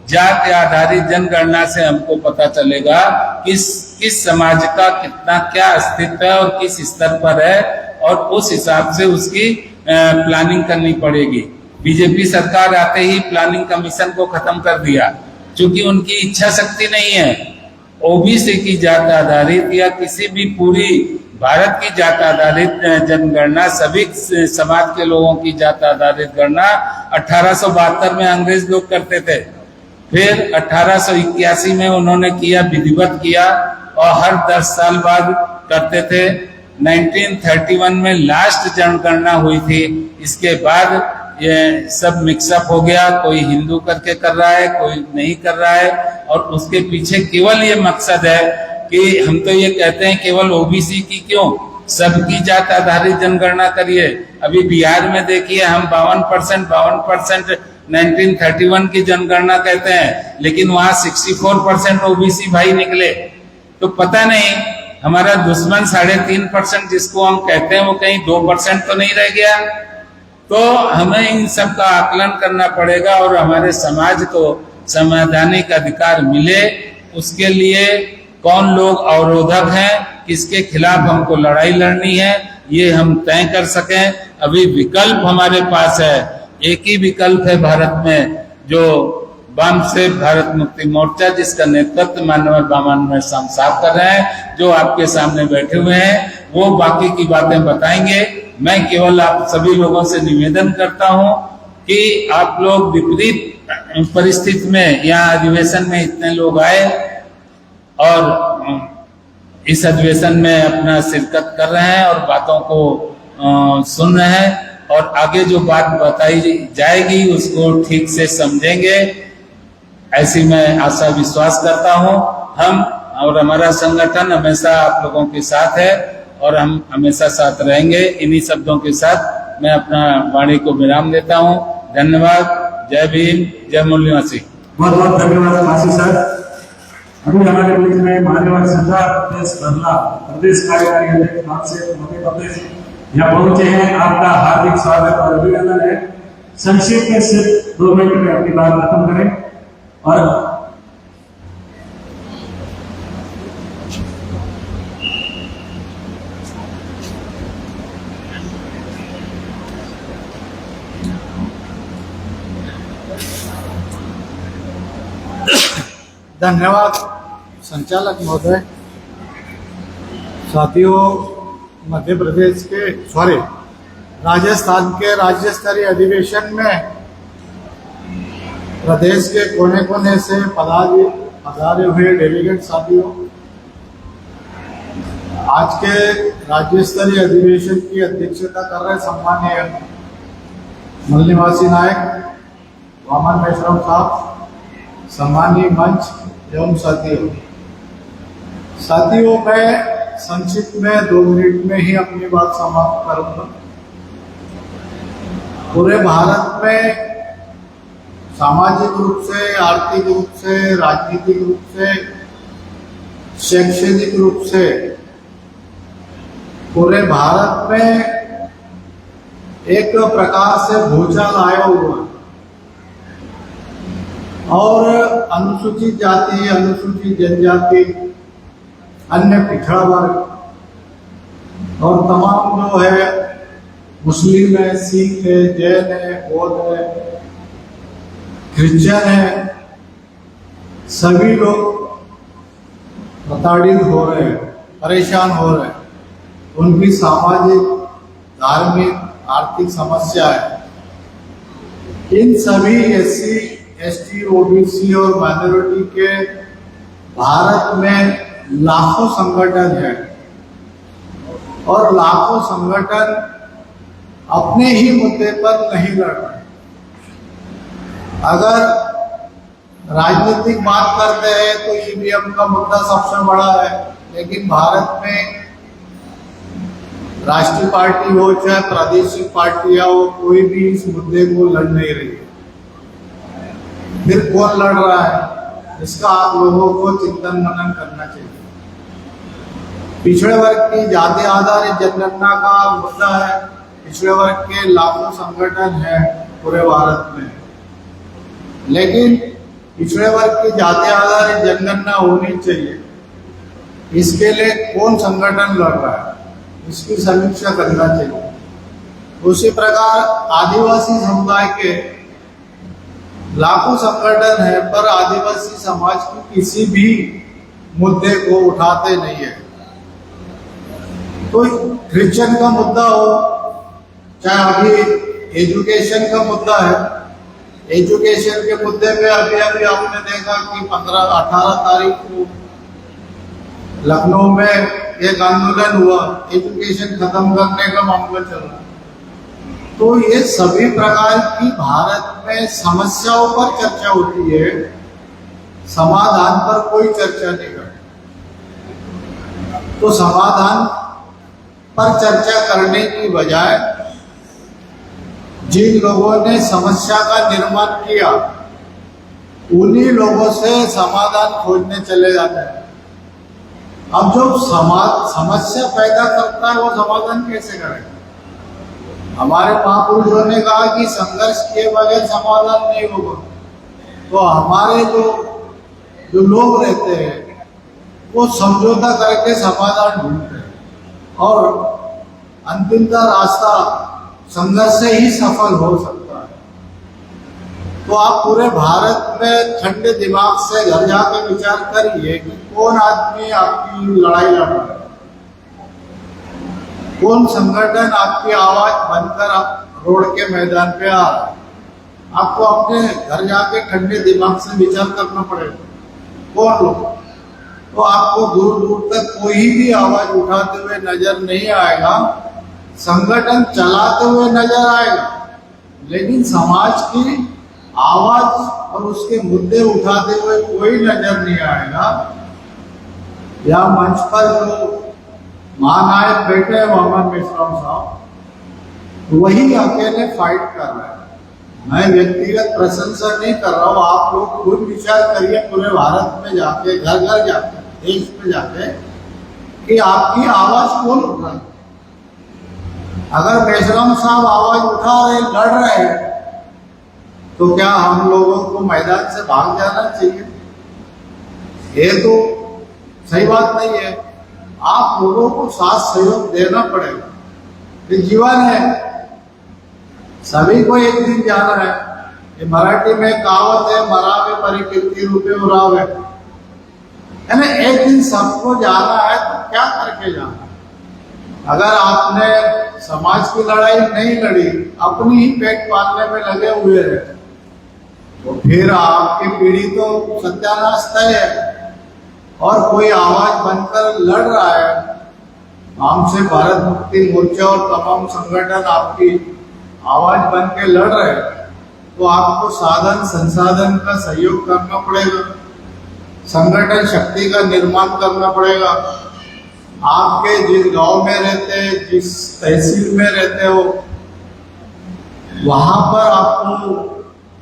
जाति आधारित जनगणना से हमको पता चलेगा किस समाज का कितना क्या अस्तित्व है और किस स्तर पर है, और उस हिसाब से उसकी प्लानिंग करनी पड़ेगी। बीजेपी सरकार आते ही प्लानिंग कमीशन को खत्म कर दिया, क्योंकि उनकी इच्छा शक्ति नहीं है। ओबीसी की जात आधारित या किसी भी पूरी भारत की जात आधारित जनगणना, सभी समाज के लोगों की जात आधारित गणना 1872 में अंग्रेज लोग करते थे, फिर 1881 में उन्होंने किया, विधिवत किया, और हर 10 साल बाद करते थे। 1931 में लास्ट जनगणना हुई थी। इसके बाद ये सब मिक्सअप हो गया, कोई हिंदू करके कर रहा है, कोई नहीं कर रहा है, और उसके पीछे केवल ये मकसद है कि हम तो ये कहते हैं केवल ओबीसी की क्यों, सबकी जात आधारित जनगणना करिए। अभी बिहार में देखिए, हम 52% 1931 की जनगणना कहते हैं, लेकिन वहां 64% ओबीसी भाई निकले। तो पता नहीं हमारा दुश्मन 3.5% जिसको हम कहते हैं वो कहीं 2% तो नहीं रह गया। तो हमें इन सब का आकलन करना पड़ेगा, और हमारे समाज को संवैधानिक अधिकार मिले, उसके लिए कौन लोग अवरोधक हैं, किसके खिलाफ हमको लड़ाई लड़नी है, ये हम तय कर सकें। अभी विकल्प हमारे पास है, एक ही विकल्प है भारत में, जो वाम से भारत मुक्ति मोर्चा, जिसका नेतृत्व माननीय बामन साहब कर रहे हैं, जो आपके सामने बैठे हुए हैं, वो बाकी की बातें बताएंगे। मैं केवल आप सभी लोगों से निवेदन करता हूं कि आप लोग विपरीत परिस्थिति में यहाँ अधिवेशन में इतने लोग आए और इस अधिवेशन में अपना शिरकत कर रहे हैं और बातों को सुन रहे हैं, और आगे जो बात बताई जाएगी उसको ठीक से समझेंगे, ऐसी मैं आशा विश्वास करता हूं। हम और हमारा संगठन हमेशा आप लोगों के साथ है, और हम हमेशा साथ रहेंगे। इन्हीं शब्दों के साथ मैं अपना वाणी को विराम देता हूं। धन्यवाद। जय भीम, जय मूल निवासी। बहुत बहुत धन्यवाद मासी सर। अभी हमारे बीच में मान्यवर सरदार प्रदेश कार्यकारी अध्यक्ष बामसेफ मध्य प्रदेश यहाँ पहुंचे हैं। आपका हार्दिक स्वागत और अभिनंदन है। संक्षेप में सिर्फ 2 मिनट में अपनी बात खत्म करें। और धन्यवाद संचालक महोदय। साथियों, मध्य प्रदेश के राजस्थान के राज्य स्तरीय अधिवेशन में प्रदेश के कोने कोने से पधारे हुए डेलीगेट साथियों, आज के राज्य स्तरीय अधिवेशन की अध्यक्षता कर रहे सम्माननीय मूल निवासी नायक वामन मेश्राम साहब, सम्माननीय मंच एवं साथियों, मैं संक्षिप्त में 2 मिनट में ही अपनी बात समाप्त करूंगा। पूरे भारत में सामाजिक रूप से, आर्थिक रूप से, राजनीतिक रूप से, शैक्षणिक रूप से पूरे भारत में एक प्रकार से भूचाल आया हुआ है और अनुसूचित जाति, अनुसूचित जनजाति, अन्य पिछड़ा वर्ग और तमाम जो है मुस्लिम है, सिख है, जैन है, बौद्ध है, क्रिश्चियन है, सभी लोग प्रताड़ित हो रहे हैं, परेशान हो रहे हैं। उनकी सामाजिक, धार्मिक, आर्थिक समस्या है। इन सभी SC, ST, OBC और माइनॉरिटी के भारत में लाखों संगठन हैं और लाखों संगठन अपने ही मुद्दे पर नहीं लड़ रहे। अगर राजनीतिक बात करते हैं तो EVM का मुद्दा सबसे बड़ा है, लेकिन भारत में राष्ट्रीय पार्टी हो चाहे प्रादेशिक पार्टियां हो, कोई भी इस मुद्दे को लड़ नहीं रही है। फिर कौन लड़ रहा है, इसका आप लोगों को चिंतन मनन करना चाहिए। पिछड़े वर्ग की जाति आधारित जनगणना का मुद्दा है। पिछड़े वर्ग के लाखों संगठन हैं पूरे भारत में, लेकिन पिछड़े वर्ग की जाति आधारित जनगणना होनी चाहिए। इसके लिए कौन संगठन लड़ रहा है, इसकी समीक्षा करना चाहिए। उसी प्रकार आदिवासी समुदाय के लाखों संगठन है, पर आदिवासी समाज की किसी भी मुद्दे को उठाते नहीं है। तो क्रिश्चियन का मुद्दा हो, चाहे अभी एजुकेशन का मुद्दा है, एजुकेशन के मुद्दे पे अभी आपने देखा कि 18 तारीख को लखनऊ में एक आंदोलन हुआ, एजुकेशन खत्म करने का मामला चल रहा है। तो ये सभी प्रकार की भारत में समस्याओं पर चर्चा होती है, समाधान पर कोई चर्चा नहीं करती। तो समाधान पर चर्चा करने की बजाय जिन लोगों ने समस्या का निर्माण किया, उन्हीं लोगों से समाधान खोजने चले जाते हैं। अब जो समस्या पैदा करता है वो समाधान कैसे करेगा? हमारे महापुरुषों ने कहा कि संघर्ष किए बगैर समाधान नहीं होगा। तो हमारे जो लोग रहते हैं वो समझौता करके समाधान ढूंढते हैं और अंतिमतः रास्ता संघर्ष से ही सफल हो सकता है। तो आप पूरे भारत में ठंडे दिमाग से घर जाके विचार करिए कि कौन आदमी आपकी लड़ाई लड़ रहा है, कौन संगठन आपकी आवाज बनकर आप रोड के मैदान पे आ रहा है। आपको अपने घर जाके ठंडे दिमाग से विचार करना पड़ेगा कौन लोग। तो आपको दूर दूर तक कोई भी आवाज उठाते हुए नजर नहीं आएगा, संगठन चलाते हुए नजर आएगा, लेकिन समाज की आवाज और उसके मुद्दे उठाते हुए कोई नजर नहीं आएगा। या मंच पर जो महानायक बैठे हैं वामन मेश्राम साहब, वही अकेले फाइट कर रहे हैं। मैं व्यक्तिगत प्रशंसा नहीं कर रहा हूँ, आप लोग खुद विचार करिए पूरे भारत में जाके, घर घर जाके, देश में जाके, कि आपकी आवाज कौन उठा रहा है। अगर मेश्राम साहब आवाज उठा रहे, लड़ रहे हैं, तो क्या हम लोगों को मैदान से भाग जाना चाहिए? ये तो सही बात नहीं है। आप लोगों को साथ सहयोग देना पड़ेगा। ये जीवन है, सभी को एक दिन जाना है। ये मराठी में कहावत है, मरावे परिकीर्ती रूपे उरावे। यानी एक दिन सबको जाना है तो क्या करके जाना है? अगर आपने समाज की लड़ाई नहीं लड़ी, अपनी ही पेट पालने में लगे हुए हैं, तो फिर आपकी पीढ़ी तो सत्यानाश तय है। और कोई आवाज बनकर लड़ रहा है, हमसे भारत मुक्ति मोर्चा और तमाम संगठन आपकी आवाज बन के लड़ रहे हैं, तो आपको साधन संसाधन का सहयोग करना पड़ेगा, संगठन शक्ति का निर्माण करना पड़ेगा। आपके जिस गांव में रहते हैं, जिस तहसील में रहते हो, वहां पर आपको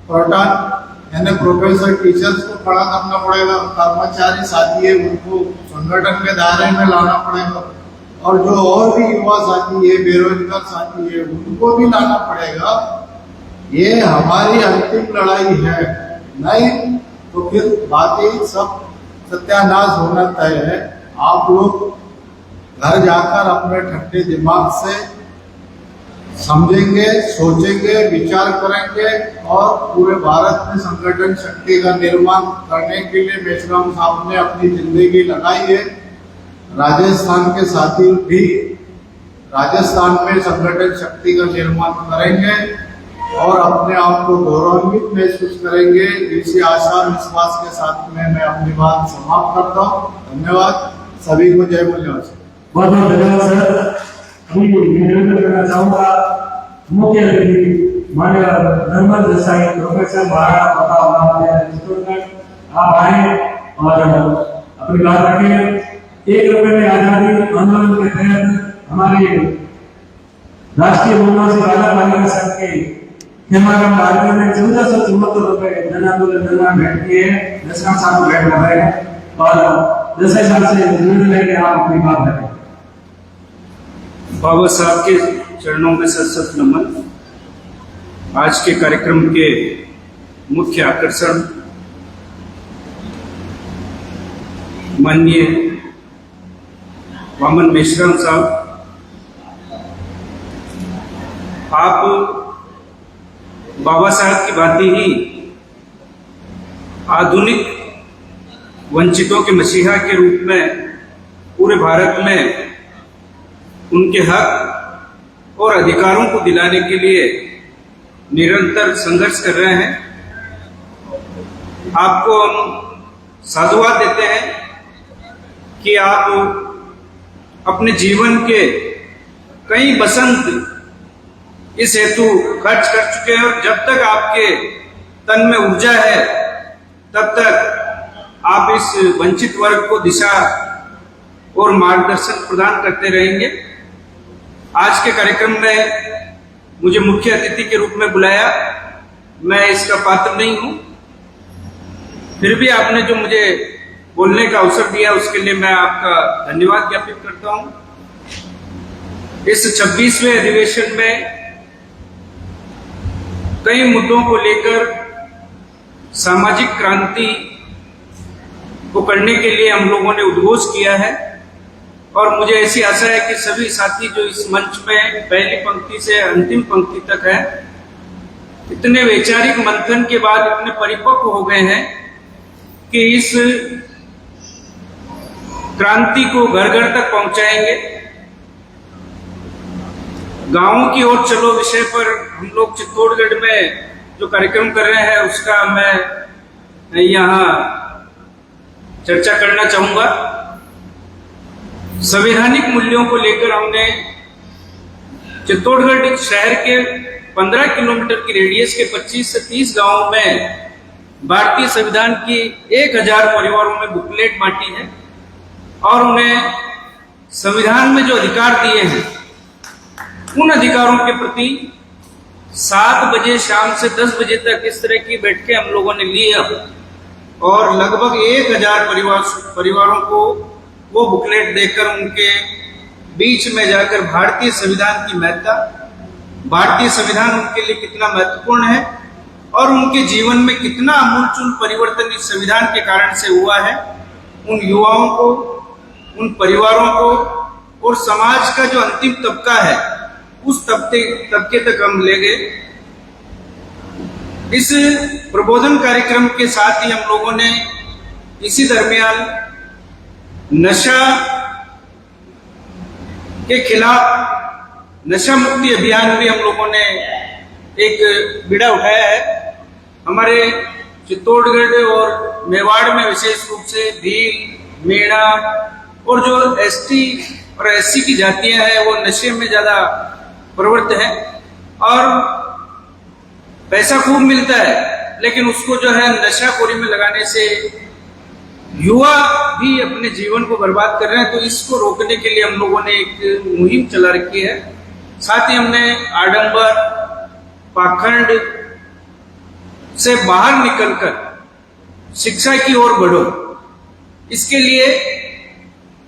प्रधान यानी प्रोफेसर टीचर्स को खड़ा करना पड़ेगा, कर्मचारी साथी है उनको संगठन के दायरे में लाना पड़ेगा, और जो और भी युवा साथी है, बेरोजगार साथी है, उनको भी लाना पड़ेगा। ये हमारी अंतिम लड़ाई है, नहीं तो फिर बातें सब सत्यानाश होना तय है। आप लोग घर जाकर अपने ठंडे दिमाग से समझेंगे, सोचेंगे, विचार करेंगे और पूरे भारत में संगठन शक्ति का निर्माण करने के लिए मेश्राम साहब ने अपनी जिंदगी लगाई है। राजस्थान के साथी भी राजस्थान में संगठन शक्ति का निर्माण करेंगे और अपने आप को गौरवान्वित महसूस करेंगे। इसी आशा विश्वास के साथ में मैं अपनी बात समाप्त करता हूँ। धन्यवाद, सभी को जय मूल्यवासी। बहुत बहुत धन्यवाद सर। अभी निवेदन करना चाहूंगा मुख्य अतिथि माननीय नर्मल देसाई प्रोफेसर महाराणा प्रताप आप आए और अपनी बात रखें। 1 रुपए में आजादी आंदोलन के तहत हमारे राष्ट्रीय मूल्यवासी बालक बालिका संघ के खेमाराम भारती ने 1474 रुपए जन आंदोलन दरमियान भेंट किए हैं। दशरथ साहब को भेंट कर रहे हैं और देसाई साहब से निवेदन है कि आप अपनी बात रखें। बाबा साहब के चरणों में सत नमन। आज के कार्यक्रम के मुख्य आकर्षण माननीय वामन मेश्राम साहब, आप बाबा साहब की बात ही आधुनिक वंचितों के मसीहा के रूप में पूरे भारत में उनके हक और अधिकारों को दिलाने के लिए निरंतर संघर्ष कर रहे हैं। आपको हम साधुवाद देते हैं कि आप अपने जीवन के कई बसंत इस हेतु खर्च कर चुके हैं और जब तक आपके तन में ऊर्जा है तब तक आप इस वंचित वर्ग को दिशा और मार्गदर्शन प्रदान करते रहेंगे। आज के कार्यक्रम में मुझे मुख्य अतिथि के रूप में बुलाया, मैं इसका पात्र नहीं हूं, फिर भी आपने जो मुझे बोलने का अवसर दिया उसके लिए मैं आपका धन्यवाद ज्ञापित करता हूं। इस 26वें अधिवेशन में कई मुद्दों को लेकर सामाजिक क्रांति को करने के लिए हम लोगों ने उद्घोष किया है और मुझे ऐसी आशा है कि सभी साथी जो इस मंच में पहली पंक्ति से अंतिम पंक्ति तक है, इतने वैचारिक मंथन के बाद इतने परिपक्व हो गए हैं कि इस क्रांति को घर घर तक पहुंचाएंगे। गांवों की ओर चलो विषय पर हम लोग चित्तौड़गढ़ में जो कार्यक्रम कर रहे हैं उसका मैं यहाँ चर्चा करना चाहूंगा। संवैधानिक मूल्यों को लेकर हमने चित्तौड़गढ़ शहर के 15 किलोमीटर की रेडियस के 25 से 30 गांवों में भारतीय संविधान की 1000 परिवारों में बुकलेट बांटी है और उन्हें संविधान में जो अधिकार दिए हैं उन अधिकारों के प्रति 7 बजे शाम से 10 बजे तक इस तरह की बैठकें हम लोगों ने ली और लगभग 1000 परिवारों को वो बुकलेट देकर उनके बीच में जाकर भारतीय संविधान की महत्ता, भारतीय संविधान उनके लिए कितना महत्वपूर्ण है और उनके जीवन में कितना आमूलचूल परिवर्तन इस संविधान के कारण से हुआ है, उन युवाओं को, उन परिवारों को और समाज का जो अंतिम तबका है उस तबके तक हम ले गए। इस प्रबोधन कार्यक्रम के साथ ही हम लोगों ने इसी दरमियान नशा के खिलाफ नशा मुक्ति अभियान भी हम लोगों ने एक बीड़ा उठाया है। हमारे चित्तौड़गढ़ और मेवाड़ में विशेष रूप से भील, मेणा और जो एसटी और एससी की जातियां हैं वो नशे में ज्यादा प्रवृत्त है और पैसा खूब मिलता है, लेकिन उसको जो है नशाखोरी में लगाने से युवा भी अपने जीवन को बर्बाद कर रहे हैं। तो इसको रोकने के लिए हम लोगों ने एक मुहिम चला रखी है। साथ ही हमने आडंबर, पाखंड से बाहर निकलकर शिक्षा की ओर बढ़ो, इसके लिए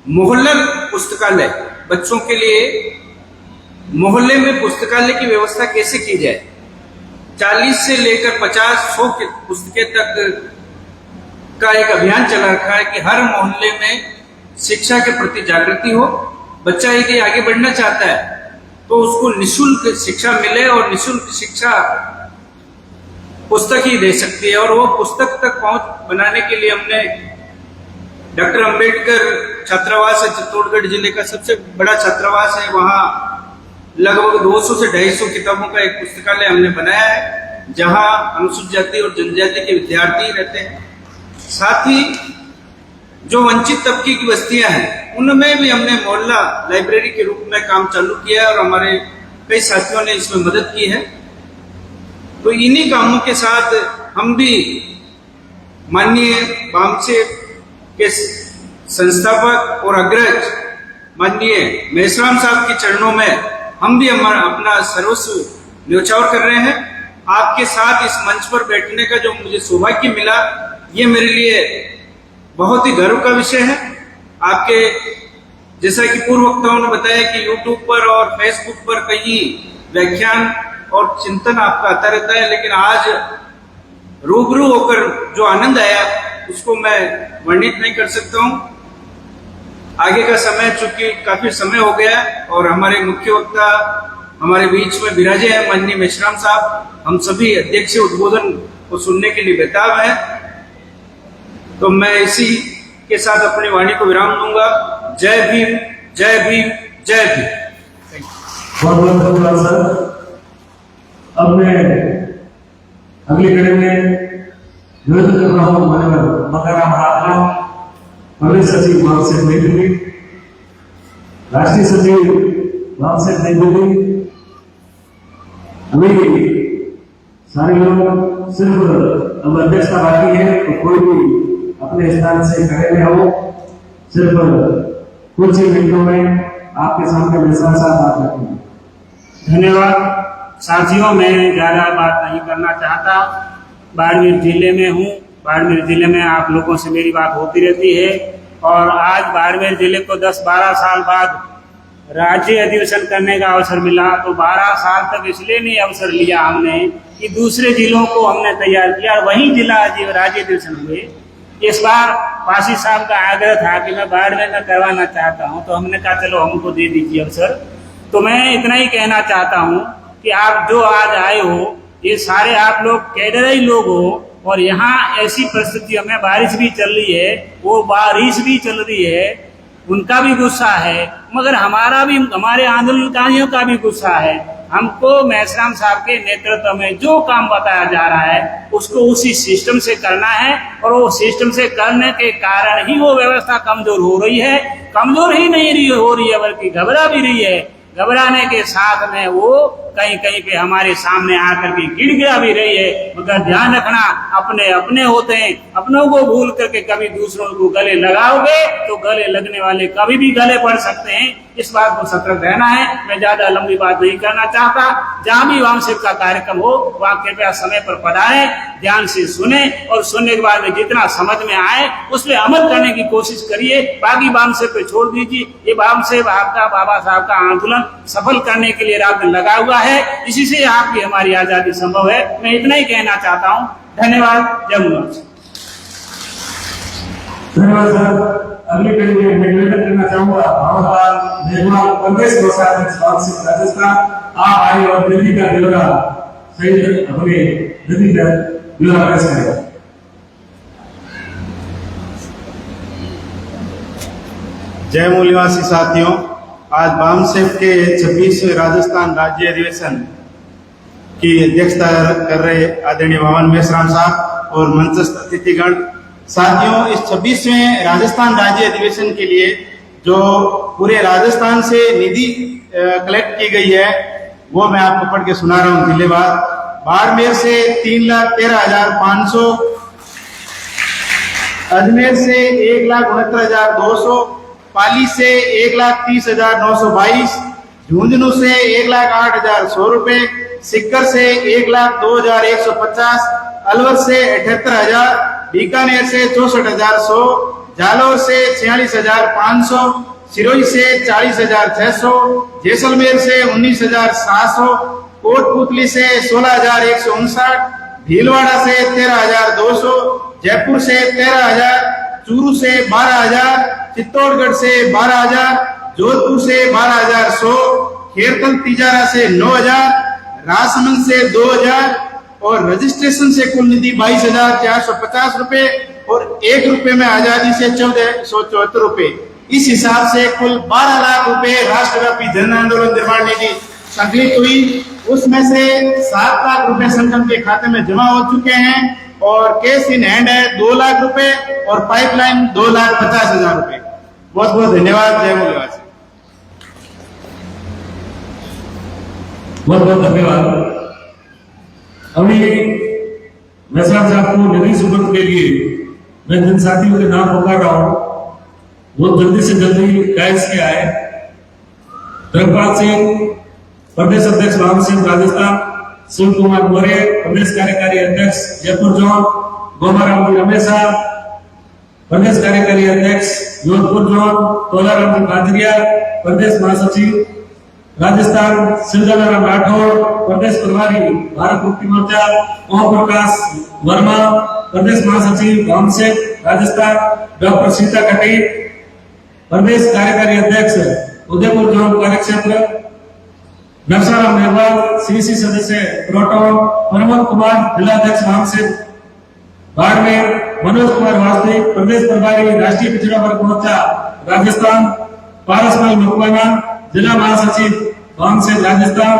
मोहल्ला पुस्तकालय, बच्चों के लिए मोहल्ले में पुस्तकालय की व्यवस्था कैसे की जाए, 40 से लेकर 50-100 पुस्तकें तक का एक अभियान चला रखा है कि हर मोहल्ले में शिक्षा के प्रति जागृति हो। बच्चा यदि आगे बढ़ना चाहता है तो उसको निःशुल्क शिक्षा मिले और निःशुल्क शिक्षा पुस्तक ही दे सकती है। और वो पुस्तक तक पहुंच बनाने के लिए हमने डॉक्टर अंबेडकर छात्रावास है, चित्तौड़गढ़ जिले का सबसे बड़ा छात्रावास है, वहां लगभग 200 से 250 किताबों का एक पुस्तकालय हमने बनाया है, जहां अनुसूचित जाति और जनजाति के विद्यार्थी रहते हैं। साथ ही जो वंचित तबके की बस्तियां हैं उनमें भी हमने मोहल्ला लाइब्रेरी के रूप में काम चालू किया है और हमारे कई साथियों ने इसमें मदद की है। तो इन्हीं कामों के साथ हम भी माननीय बामसेफ के संस्थापक और अग्रज माननीय मेश्राम साहब के चरणों में हम भी हमारा अपना सर्वस्व न्यौछावर कर रहे हैं। आपके साथ इस मंच पर बैठने का जो मुझे सौभाग्य मिला, ये मेरे लिए बहुत ही गर्व का विषय है। आपके जैसा कि पूर्व वक्ताओं ने बताया कि YouTube पर और Facebook पर कई व्याख्यान और चिंतन आपका आता रहता है, लेकिन आज रूबरू होकर जो आनंद आया उसको मैं वर्णित नहीं कर सकता हूं। आगे का समय चूंकि काफी समय हो गया और हमारे मुख्य वक्ता हमारे बीच में विराजे हैं माननीय मेश्राम साहब, हम सभी अध्यक्ष उद्बोधन को सुनने के लिए बेताब है। तो मैं इसी के साथ अपनी वाणी को विराम दूंगा। जय भीम, जय भीम, जय भीम। बहुत बहुत धन्यवाद सर। अब मैं अगली कड़ी में निवेदन कर रहा हूँ माननीय मकाराम महात्मा, प्रदेश सचिव बामसेफ नई दिल्ली, राष्ट्रीय सचिव बामसेफ नई दिल्ली। अभी सारे लोग सिर्फ अब अध्यक्षता बाकी है, तो कोई भी अपने स्थान से खड़े में हो। सिर्फ कुछ ही मिनटों में आपके सामने मेश्राम साहब बात रखेंगे। धन्यवाद साथियों, मैं ज्यादा बात नहीं करना चाहता। बाड़मेर जिले में हूँ, बाड़मेर जिले में आप लोगों से मेरी बात होती रहती है और आज बाड़मेर जिले को 10-12 साल बाद राज्य अधिवेशन करने का अवसर मिला। तो 12 साल तक इसलिए नहीं अवसर लिया हमने कि दूसरे जिलों को हमने तैयार किया और वही जिला राज्य अधिवेशन हुए। इस बार पासी साहब का आग्रह था कि मैं बाड़मेर में करवाना चाहता हूं, तो हमने कहा चलो हमको दे दीजिए अवसर। तो मैं इतना ही कहना चाहता हूं कि आप जो आज आए हो, ये सारे आप लोग कैडर ही लोग हो और यहाँ ऐसी परिस्थितियों में बारिश भी चल रही है, वो बारिश भी चल रही है, उनका भी गुस्सा है, मगर हमारा भी, हमारे आंदोलनकारियों का भी गुस्सा है। हमको मेश्राम साहब के नेतृत्व में जो काम बताया जा रहा है उसको उसी सिस्टम से करना है और वो सिस्टम से करने के कारण ही वो व्यवस्था कमजोर हो रही है। कमजोर ही नहीं हो रही है बल्कि घबरा भी रही है। घबराने के साथ में वो कहीं कहीं पे हमारे सामने आकर के गिड़गिड़ा भी रही है। मगर ध्यान रखना, अपने अपने होते हैं, अपनों को भूल करके कभी दूसरों को गले लगाओगे तो गले लगने वाले कभी भी गले पड़ सकते हैं। इस बात को सतर्क रहना है। मैं ज्यादा लंबी बात नहीं करना चाहता। जहां भी वामसेफ का कार्यक्रम हो वहां कृपया समय पर पधारें, ध्यान से सुने और सुनने के बाद में जितना समझ में आए उस पर अमल करने की कोशिश करिए। बाकी वामसेफ पे छोड़ दीजिए। ये वामसेफ आपका, बाबा साहब का आंदोलन सफल करने के लिए रात दिन लगा हुआ है। इसी से आपकी हमारी आजादी संभव है। मैं इतना ही कहना चाहता हूँ। धन्यवाद। जय मुलाकात। धन्यवाद सर। अगली कड़ी में निवेदन करना चाहूंगा भावपाल मेघवाल, प्रदेश कोषाध्यक्ष बामसेफ राजस्थान। आप आए और दिल्ली का ब्यौरा सही अपने दिल्ली का ब्यौरा पेश करेगा। जय मूल्यवासी साथियों, आज बामसेफ के 26वें राजस्थान राज्य अधिवेशन की अध्यक्षता कर रहे आदरणीय वामन मेश्राम साहब और मंचस्थ अतिथिगण। साथियों, इस 26वें राजस्थान राज्य अधिवेशन के लिए जो पूरे राजस्थान से निधि कलेक्ट की गई है वो मैं आपको पढ़ के सुना रहा हूँ जिलेवार। बाड़मेर से 3,13,500, अजमेर से 1,69,200, पाली से 1,30,922, झुंझुनू से 1,08,100 रुपए, सिक्कर से 1,02,150, अलवर से 78,000, बीकानेर से 64,100, जालौर से 46,500, सिरोही से 40,600, जैसलमेर से 19,700, कोटपुतली से 16,159, भीलवाड़ा से 13,200, जयपुर से 13,000, चूरू से 12,000, चित्तौड़गढ़ से 12,000, जोधपुर से 12,100, खेरकल तिजारा से 9,000, राजसमंद से 2,000 और रजिस्ट्रेशन से कुल निधि 22,450 रुपए और 1 रुपए में आजादी से 1,474 रुपए। इस हिसाब से कुल 12 लाख रुपए राष्ट्रव्यापी जन आंदोलन निर्माण निधि संकलित हुई। उसमें से 7 लाख रुपए संगठन के खाते में जमा हो चुके हैं और कैश इन हैंड है 2 लाख रुपए और पाइपलाइन 2,50,000 रुपए। बहुत बहुत धन्यवाद। जय मूल्यवासी। बहुत बहुत धन्यवाद। अभी मेश्राम साहब को निधि सुपुर्द के लिए मैं जिन साथियों के नाम पुकार रहा हूँ वो जल्दी से जल्दी कैश के आए। धर्मपाल सिंह प्रदेश अध्यक्ष बामसेफ राजस्थान, शिव कुमार मौर्य प्रदेश कार्यकारी अध्यक्ष जयपुर जोन, गोमाराम जी रमेशा प्रदेश कार्यकारी अध्यक्ष जोधपुर जोन, तोलाराम जी बाजरिया प्रदेश महासचिव राजस्थान, शिवजनाराम राठौर प्रदेश प्रभारी भारत मुक्ति मोर्चा, ओम प्रकाश वर्मा प्रदेश महासचिव बामसेफ राजस्थान, डॉक्टर सीता कटी प्रदेश कार्यकारी अध्यक्ष उदयपुर जोन कार्यक्षेत्र, नक्शाराम मेहरवाल सीसी सदस्य प्रोटोन, प्रमोद कुमार जिलाध्यक्ष बामसेफ बाड़मेर, मनोज कुमार वासनिक प्रदेश प्रभारी राष्ट्रीय पिछड़ा वर्ग मोर्चा राजस्थान, पारसमल मकवाना जिला महासचिव बामसेफ राजस्थान,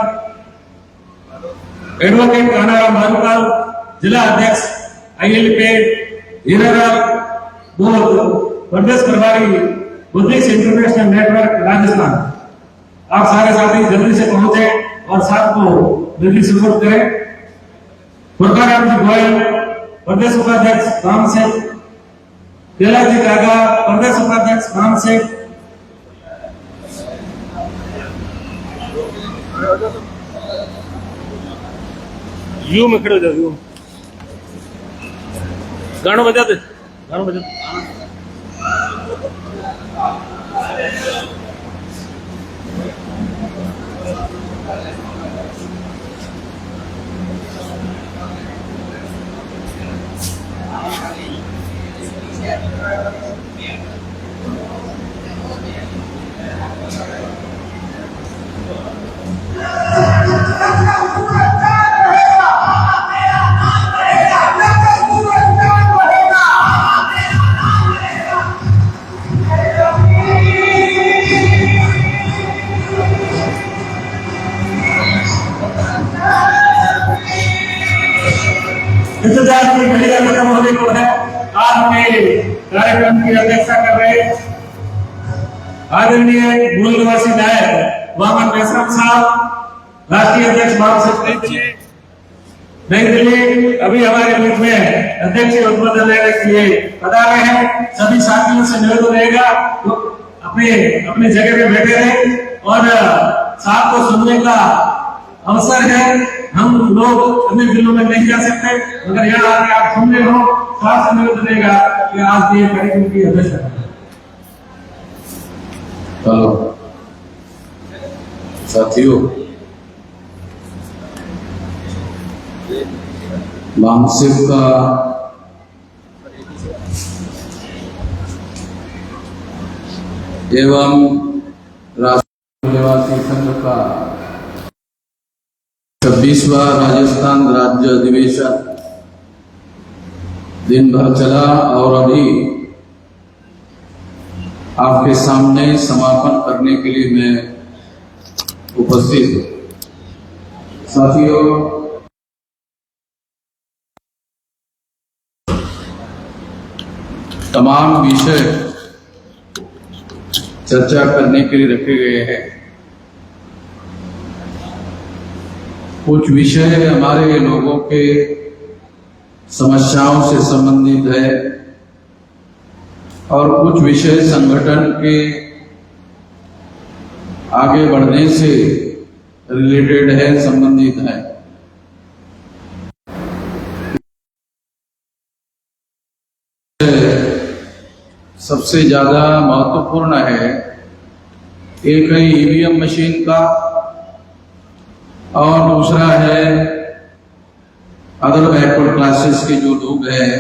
एडवोकेट कानाराम भानुपाल जिला अध्यक्ष ILP, हीरालाल बोध प्रदेश प्रभारी बुद्धिस्ट इंटरनेशनल नेटवर्क राजस्थान। आप सारे साथी जल्दी से पहुंचे और साथ को निधि सुपुर्द करें। प्रकाराम जी गोयल प्रदेश उपाध्यक्ष बामसेफ, केला जी कागा प्रदेश उपाध्यक्ष बामसेफ, यू में खड़े हो जाओ, यू गाना बजा दे, गाना बजा। इंतजार की घड़ियां खत्म होने को है। आज हमें कार्यक्रम की अध्यक्षता कर रहे आदरणीय मूल निवासी नायक वामन मेश्राम साहब, राष्ट्रीय अध्यक्ष बामसेफ नई दिल्ली, अभी हमारे बीच में अध्यक्ष उद्बोधन लेने के लिए पधारे हैं। सभी साथियों से निवेदन रहेगा तो अपने अपने जगह पे बैठे रहे और साथ को सुनने का अवसर है। हम लोग अन्य जिलों में नहीं जा सकते, मगर यहाँ आके आप सुन रहे हो, साथ से निवेदन रहेगा कि आज ये कार्यक्रम की अध्यक्षता। हेलो साथियों, बामसेफ का एवं राष्ट्रीय निवासी संघ का 26वां राजस्थान राज्य अधिवेशन दिन भर चला और अभी आपके सामने समापन करने के लिए मैं उपस्थित हूं। साथियों, तमाम विषय चर्चा करने के लिए रखे गए हैं। कुछ विषय हमारे लोगों के समस्याओं से संबंधित है और कुछ विषय संगठन के आगे बढ़ने से रिलेटेड है, संबंधित है। सबसे ज्यादा महत्वपूर्ण है, एक है ईवीएम मशीन का और दूसरा है अदर बैकवर्ड क्लासेस के जो लोग हैं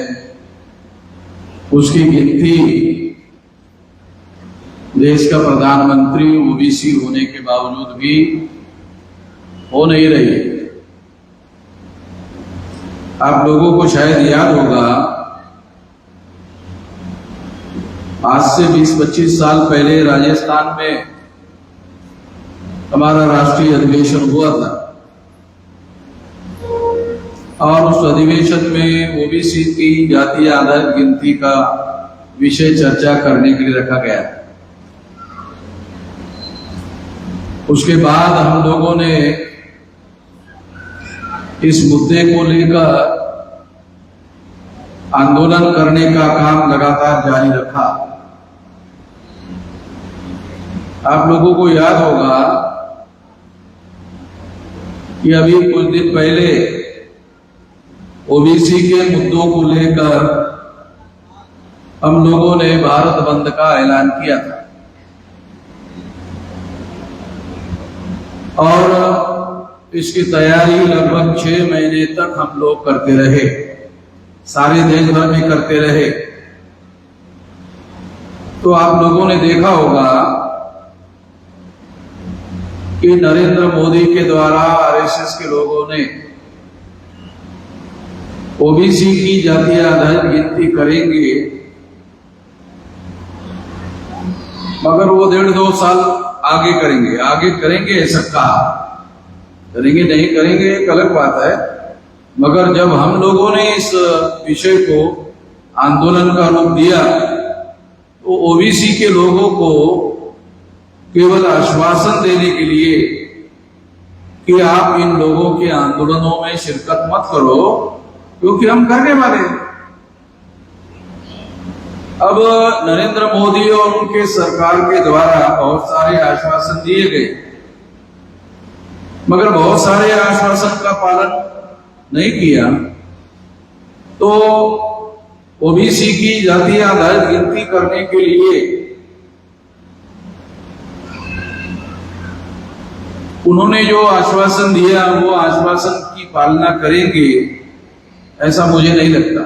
उसकी गिनती देश का प्रधानमंत्री ओबीसी होने के बावजूद भी हो नहीं रही है। आप लोगों को शायद याद होगा, आज से 20-25 साल पहले राजस्थान में हमारा राष्ट्रीय अधिवेशन हुआ था और उस अधिवेशन में ओबीसी की जातीय आधारित गिनती का विषय चर्चा करने के लिए रखा गया। उसके बाद हम लोगों ने इस मुद्दे को लेकर आंदोलन करने का काम लगातार जारी रखा। आप लोगों को याद होगा कि अभी कुछ दिन पहले ओबीसी के मुद्दों को लेकर हम लोगों ने भारत बंद का ऐलान किया था और इसकी तैयारी लगभग 6 महीने तक हम लोग करते रहे, सारे देश भर में करते रहे। तो आप लोगों ने देखा होगा कि नरेंद्र मोदी के द्वारा आरएसएस के लोगों ने ओबीसी की जातीय आधारित गिनती करेंगे, मगर वो 1.5-2 साल आगे करेंगे ऐसा कहा। करेंगे नहीं करेंगे एक अलग बात है, मगर जब हम लोगों ने इस विषय को आंदोलन का रूप दिया तो ओबीसी के लोगों को केवल आश्वासन देने के लिए कि आप इन लोगों के आंदोलनों में शिरकत मत करो क्योंकि हम करने वाले हैं। अब नरेंद्र मोदी और उनके सरकार के द्वारा बहुत सारे आश्वासन दिए गए, मगर बहुत सारे आश्वासन का पालन नहीं किया। तो ओबीसी की जातीय आधारित गिनती करने के लिए उन्होंने जो आश्वासन दिया वो आश्वासन की पालना करेंगे ऐसा मुझे नहीं लगता।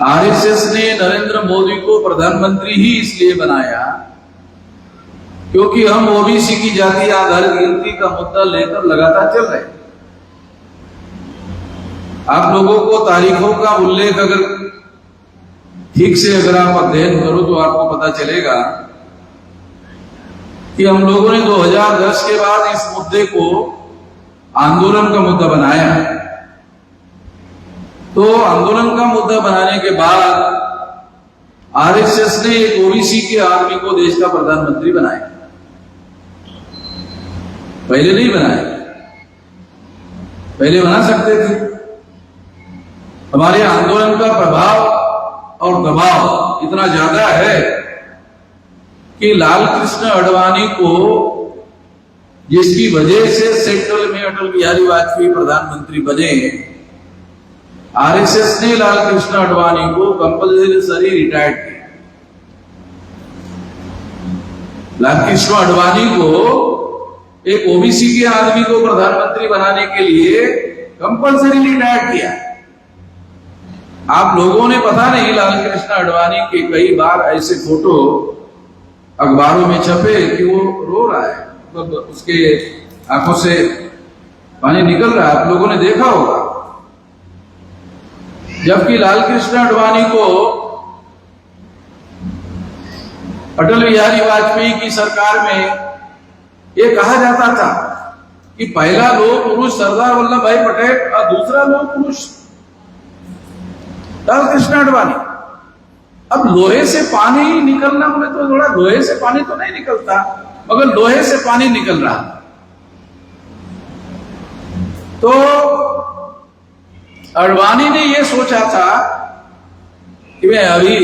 आरएसएस ने नरेंद्र मोदी को प्रधानमंत्री ही इसलिए बनाया क्योंकि हम ओबीसी की जातीय आधारित गिनती का मुद्दा लेकर लगातार चल रहे हैं। आप लोगों को तारीखों का उल्लेख अगर ठीक से अगर आप अध्ययन करो तो आपको पता चलेगा कि हम लोगों ने 2010 के बाद इस मुद्दे को आंदोलन का मुद्दा बनाया। तो आंदोलन का मुद्दा बनाने के बाद आरएसएस ने एक ओबीसी के आदमी को देश का प्रधानमंत्री बनाया, पहले नहीं बनाया। पहले बना सकते थे। हमारे आंदोलन का प्रभाव और दबाव इतना ज्यादा है कि लाल कृष्ण आडवाणी को, जिसकी वजह से सेंट्रल में अटल बिहारी वाजपेयी प्रधानमंत्री बने, आरएसएस ने लाल कृष्ण आडवाणी को कंपल्सरी रिटायर्ड किया। लाल कृष्ण आडवाणी को, एक ओबीसी के आदमी को प्रधानमंत्री बनाने के लिए कंपल्सरी रिटायर्ड किया। आप लोगों ने पता नहीं लाल कृष्ण आडवाणी के कई बार ऐसे फोटो अखबारों में छपे कि वो रो रहा है, मतलब उसके आंखों से पानी निकल रहा है, आप लोगों ने देखा होगा। जबकि लाल कृष्ण आडवाणी को अटल बिहारी वाजपेयी की सरकार में ये कहा जाता था कि पहला लोह पुरुष सरदार वल्लभ भाई पटेल और दूसरा लोह पुरुष लाल कृष्ण आडवाणी। अब लोहे से पानी निकलना बोले तो थोड़ा लोहे से पानी तो नहीं निकलता, मगर लोहे से पानी निकल रहा। तो आडवाणी ने यह सोचा था कि मैं अभी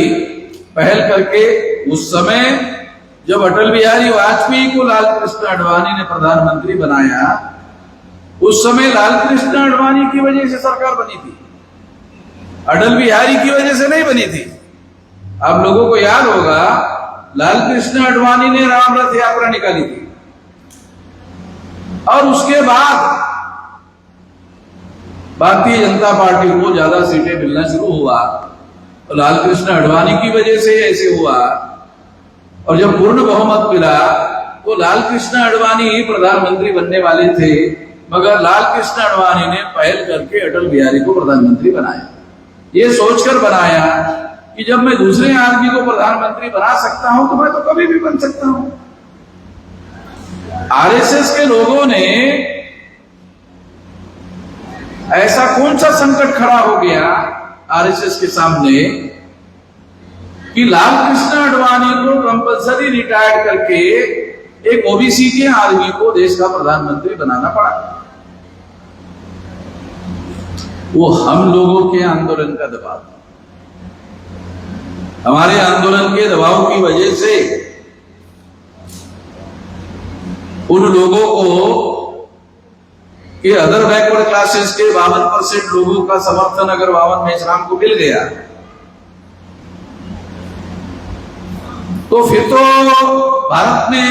पहल करके, उस समय जब अटल बिहारी वाजपेयी को लाल कृष्ण आडवाणी ने प्रधानमंत्री बनाया, उस समय लाल कृष्ण आडवाणी की वजह से सरकार बनी थी, अटल बिहारी की वजह से नहीं बनी थी। आप लोगों को याद होगा लाल कृष्ण आडवाणी ने राम रथ यात्रा निकाली थी और उसके बाद भारतीय जनता पार्टी को ज्यादा सीटें मिलना शुरू हुआ, तो लाल कृष्ण आडवाणी की वजह से ऐसे हुआ। और जब पूर्ण बहुमत मिला तो लाल कृष्ण आडवाणी ही प्रधानमंत्री बनने वाले थे, मगर लाल कृष्ण आडवाणी ने पहल करके अटल बिहारी को प्रधानमंत्री बनाया। ये सोचकर बनाया कि जब मैं दूसरे आदमी को प्रधानमंत्री बना सकता हूं तो मैं तो कभी भी बन सकता हूं। आरएसएस के लोगों ने ऐसा कौन सा संकट खड़ा हो गया आरएसएस के सामने कि लाल कृष्ण आडवाणी को कंपल्सरी रिटायर्ड करके एक ओबीसी के आदमी को देश का प्रधानमंत्री बनाना पड़ा। वो हम लोगों के आंदोलन का दबाव, हमारे आंदोलन के दबाव की वजह से उन लोगों को कि अदर बैकवर्ड क्लासेस के 52% लोगों का समर्थन अगर बावन मेश्राम को मिल गया तो फिर तो भारत में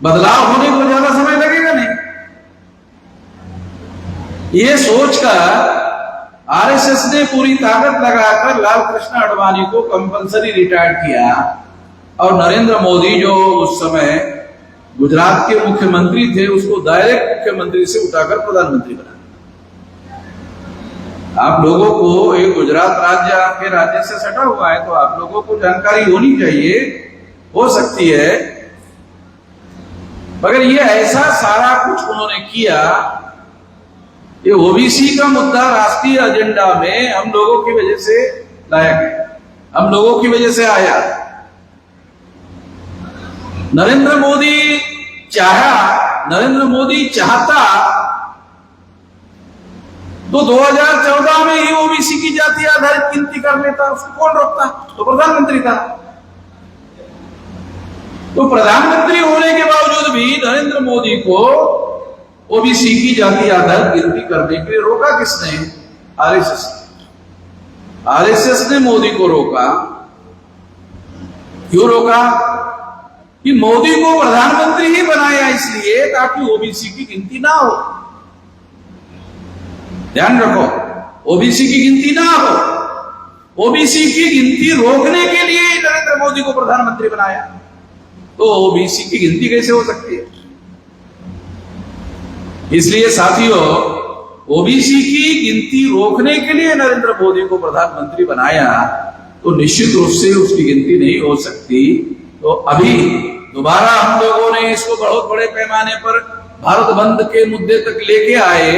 बदलाव होने को ज्यादा समय लगेगा नहीं। ये सोचकर आरएसएस ने पूरी ताकत लगाकर लाल कृष्ण आडवाणी को कंपल्सरी रिटायर्ड किया और नरेंद्र मोदी जो उस समय गुजरात के मुख्यमंत्री थे उसको डायरेक्ट मुख्यमंत्री से उठाकर प्रधानमंत्री बना। आप लोगों को एक गुजरात राज्य आपके राज्य से सटा हुआ है तो आप लोगों को जानकारी होनी चाहिए, हो सकती है, मगर ये ऐसा सारा कुछ उन्होंने किया। ये ओबीसी का मुद्दा राष्ट्रीय एजेंडा में हम लोगों की वजह से लाया गया, हम लोगों की वजह से आया। नरेंद्र मोदी चाहता तो 2014 में ही ओबीसी की जाति आधारित गिनती कर लेता, उसको कौन रोकता? तो प्रधानमंत्री था। तो प्रधानमंत्री होने के बावजूद भी नरेंद्र मोदी को ओबीसी की जाति आधारित गिनती करने के लिए रोका किसने? आरएसएस। आरएसएस ने मोदी को रोका। क्यों रोका? कि मोदी को प्रधानमंत्री ही बनाया इसलिए ताकि ओबीसी की गिनती ना हो। ध्यान रखो, ओबीसी की गिनती ना हो। ओबीसी की गिनती रोकने के लिए नरेंद्र मोदी को प्रधानमंत्री बनाया। तो ओबीसी की गिनती कैसे हो सकती है? इसलिए साथियों, ओबीसी की गिनती रोकने के लिए नरेंद्र मोदी को प्रधानमंत्री बनाया तो निश्चित रूप से उसकी गिनती नहीं हो सकती। तो अभी दोबारा हम लोगों ने इसको बहुत बड़े पैमाने पर भारत बंद के मुद्दे तक लेके आए,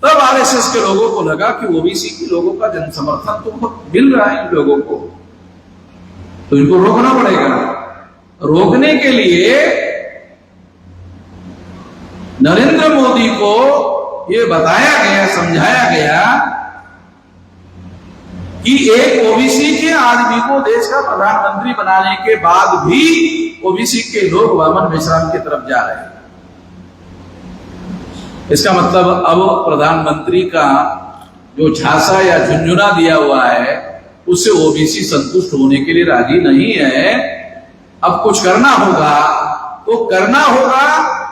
तब आरएसएस के लोगों को लगा कि ओबीसी के लोगों का जन समर्थन तो मिल रहा है इन लोगों को, तो इनको रोकना पड़ेगा। रोकने के लिए नरेंद्र मोदी को यह बताया गया, समझाया गया कि एक ओबीसी के आदमी को देश का प्रधानमंत्री बनाने के बाद भी ओबीसी के लोग वामन मेश्राम की तरफ जा रहे हैं। इसका मतलब अब प्रधानमंत्री का जो झांसा या झुंझुना दिया हुआ है उससे ओबीसी संतुष्ट होने के लिए राजी नहीं है। अब कुछ करना होगा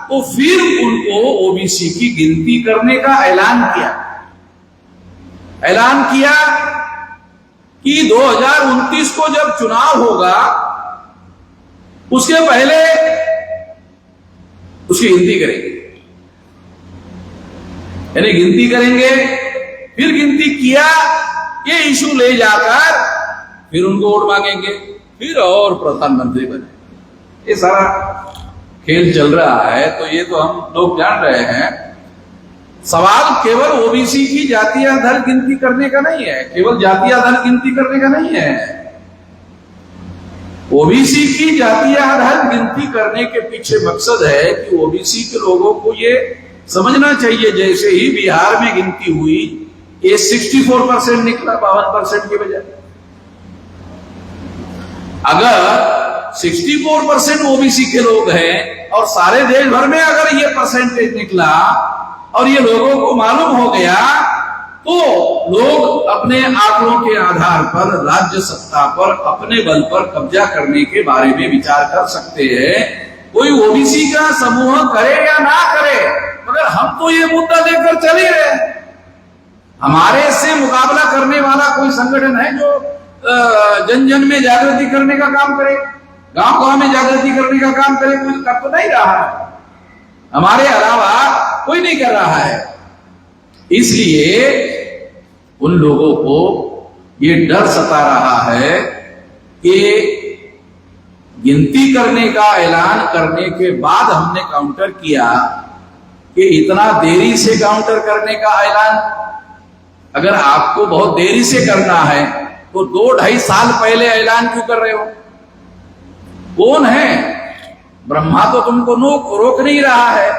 तो फिर उनको ओबीसी की गिनती करने का ऐलान किया कि 2029 को जब चुनाव होगा उसके पहले उसकी गिनती करेंगे, यानी गिनती करेंगे। फिर गिनती किया, ये इशू ले जाकर फिर उनको वोट मांगेंगे, फिर और प्रधानमंत्री बने। ये सारा खेल चल रहा है, तो ये तो हम लोग जान रहे हैं। सवाल केवल ओबीसी की जातीय आधार गिनती करने का नहीं है, केवल जातीय आधार गिनती करने का नहीं है। ओबीसी की जातीय आधार गिनती करने के पीछे मकसद है कि ओबीसी के लोगों को ये समझना चाहिए, जैसे ही बिहार में गिनती हुई ये 64% निकला 52% के बजाय। अगर 64% ओबीसी के लोग हैं और सारे देश भर में अगर ये परसेंटेज निकला और ये लोगों को मालूम हो गया, तो लोग अपने आंकड़ों के आधार पर राज्य सत्ता पर अपने बल पर कब्जा करने के बारे में विचार कर सकते हैं। कोई ओबीसी का समूह करे या ना करे, मगर हम तो ये मुद्दा लेकर चल ही रहे हैं। हमारे से मुकाबला करने वाला कोई संगठन है जो जन जन में जागृति करने का काम करे, गांव गांव में जागृति करने का काम करे? कोई कर तो नहीं रहा है, हमारे अलावा कोई नहीं कर रहा है। इसलिए उन लोगों को ये डर सता रहा है कि गिनती करने का ऐलान करने के बाद हमने काउंटर किया कि इतना देरी से काउंटर करने का ऐलान, अगर आपको बहुत देरी से करना है तो 2-2.5 साल पहले ऐलान क्यों कर रहे हो? कौन है? ब्रह्मा तो तुमको रोक नहीं रहा है,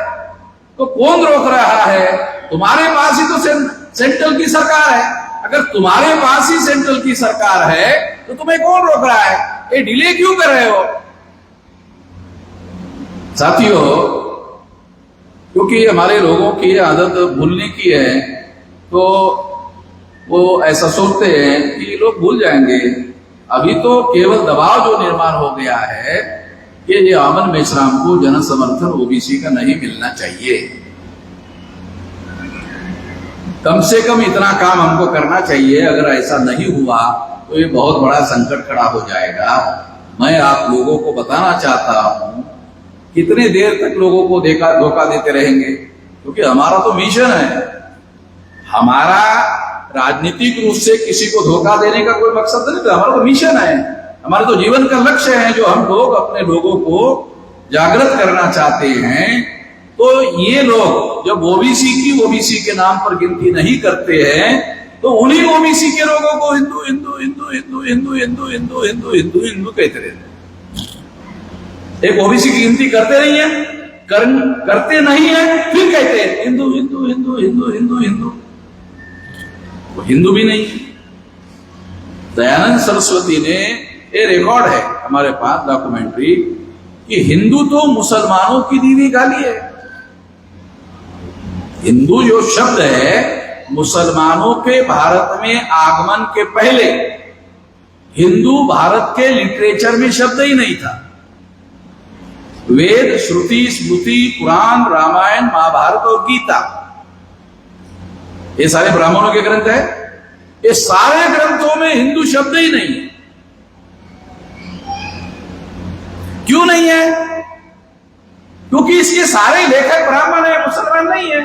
तो कौन रोक रहा है? तुम्हारे पास ही तो सेंट्रल की सरकार है। अगर तुम्हारे पास ही सेंट्रल की सरकार है तो तुम्हें कौन रोक रहा है? ये डिले क्यों कर रहे हो? साथियों, क्योंकि हमारे लोगों की आदत भूलने की है, तो वो ऐसा सोचते हैं कि लोग भूल जाएंगे। अभी तो केवल दबाव जो निर्माण हो गया है कि ये आमन मेश्राम को जन समर्थन ओबीसी का नहीं मिलना चाहिए। कम से कम इतना काम हमको करना चाहिए। अगर ऐसा नहीं हुआ तो ये बहुत बड़ा संकट खड़ा हो जाएगा। मैं आप लोगों को बताना चाहता हूं, कितने देर तक लोगों को धोखा देते रहेंगे? क्योंकि हमारा तो मिशन है, हमारा राजनीतिक रूप से किसी को धोखा देने का कोई मकसद नहीं था। हमारा तो मिशन है, हमारा तो जीवन का लक्ष्य है, जो हम लोग अपने लोगों को जागृत करना चाहते हैं। तो ये लोग जब ओबीसी के नाम पर गिनती नहीं करते हैं, तो उन्हीं ओबीसी के लोगों को हिंदू हिंदू हिंदू हिंदू हिंदू हिंदू हिंदू हिंदू हिंदू हिंदू कहते रहते। एक ओबीसी की गिनती करते नहीं है, करते नहीं है, फिर कहते हैं हिंदू हिंदू हिंदू हिंदू हिंदू हिंदू। वो हिंदू भी नहीं है। दयानंद सरस्वती ने, ये रिकॉर्ड है हमारे पास डॉक्यूमेंट्री, कि हिंदू तो मुसलमानों की दी हुई गाली है। हिंदू जो शब्द है, मुसलमानों के भारत में आगमन के पहले हिंदू भारत के लिटरेचर में शब्द ही नहीं था। वेद, श्रुति, स्मृति, पुराण, रामायण, महाभारत और गीता, ये सारे ब्राह्मणों के ग्रंथ है। ये सारे ग्रंथों में हिंदू शब्द ही नहीं है। क्यों नहीं है? क्योंकि इसके सारे लेखक ब्राह्मण है, मुसलमान नहीं है।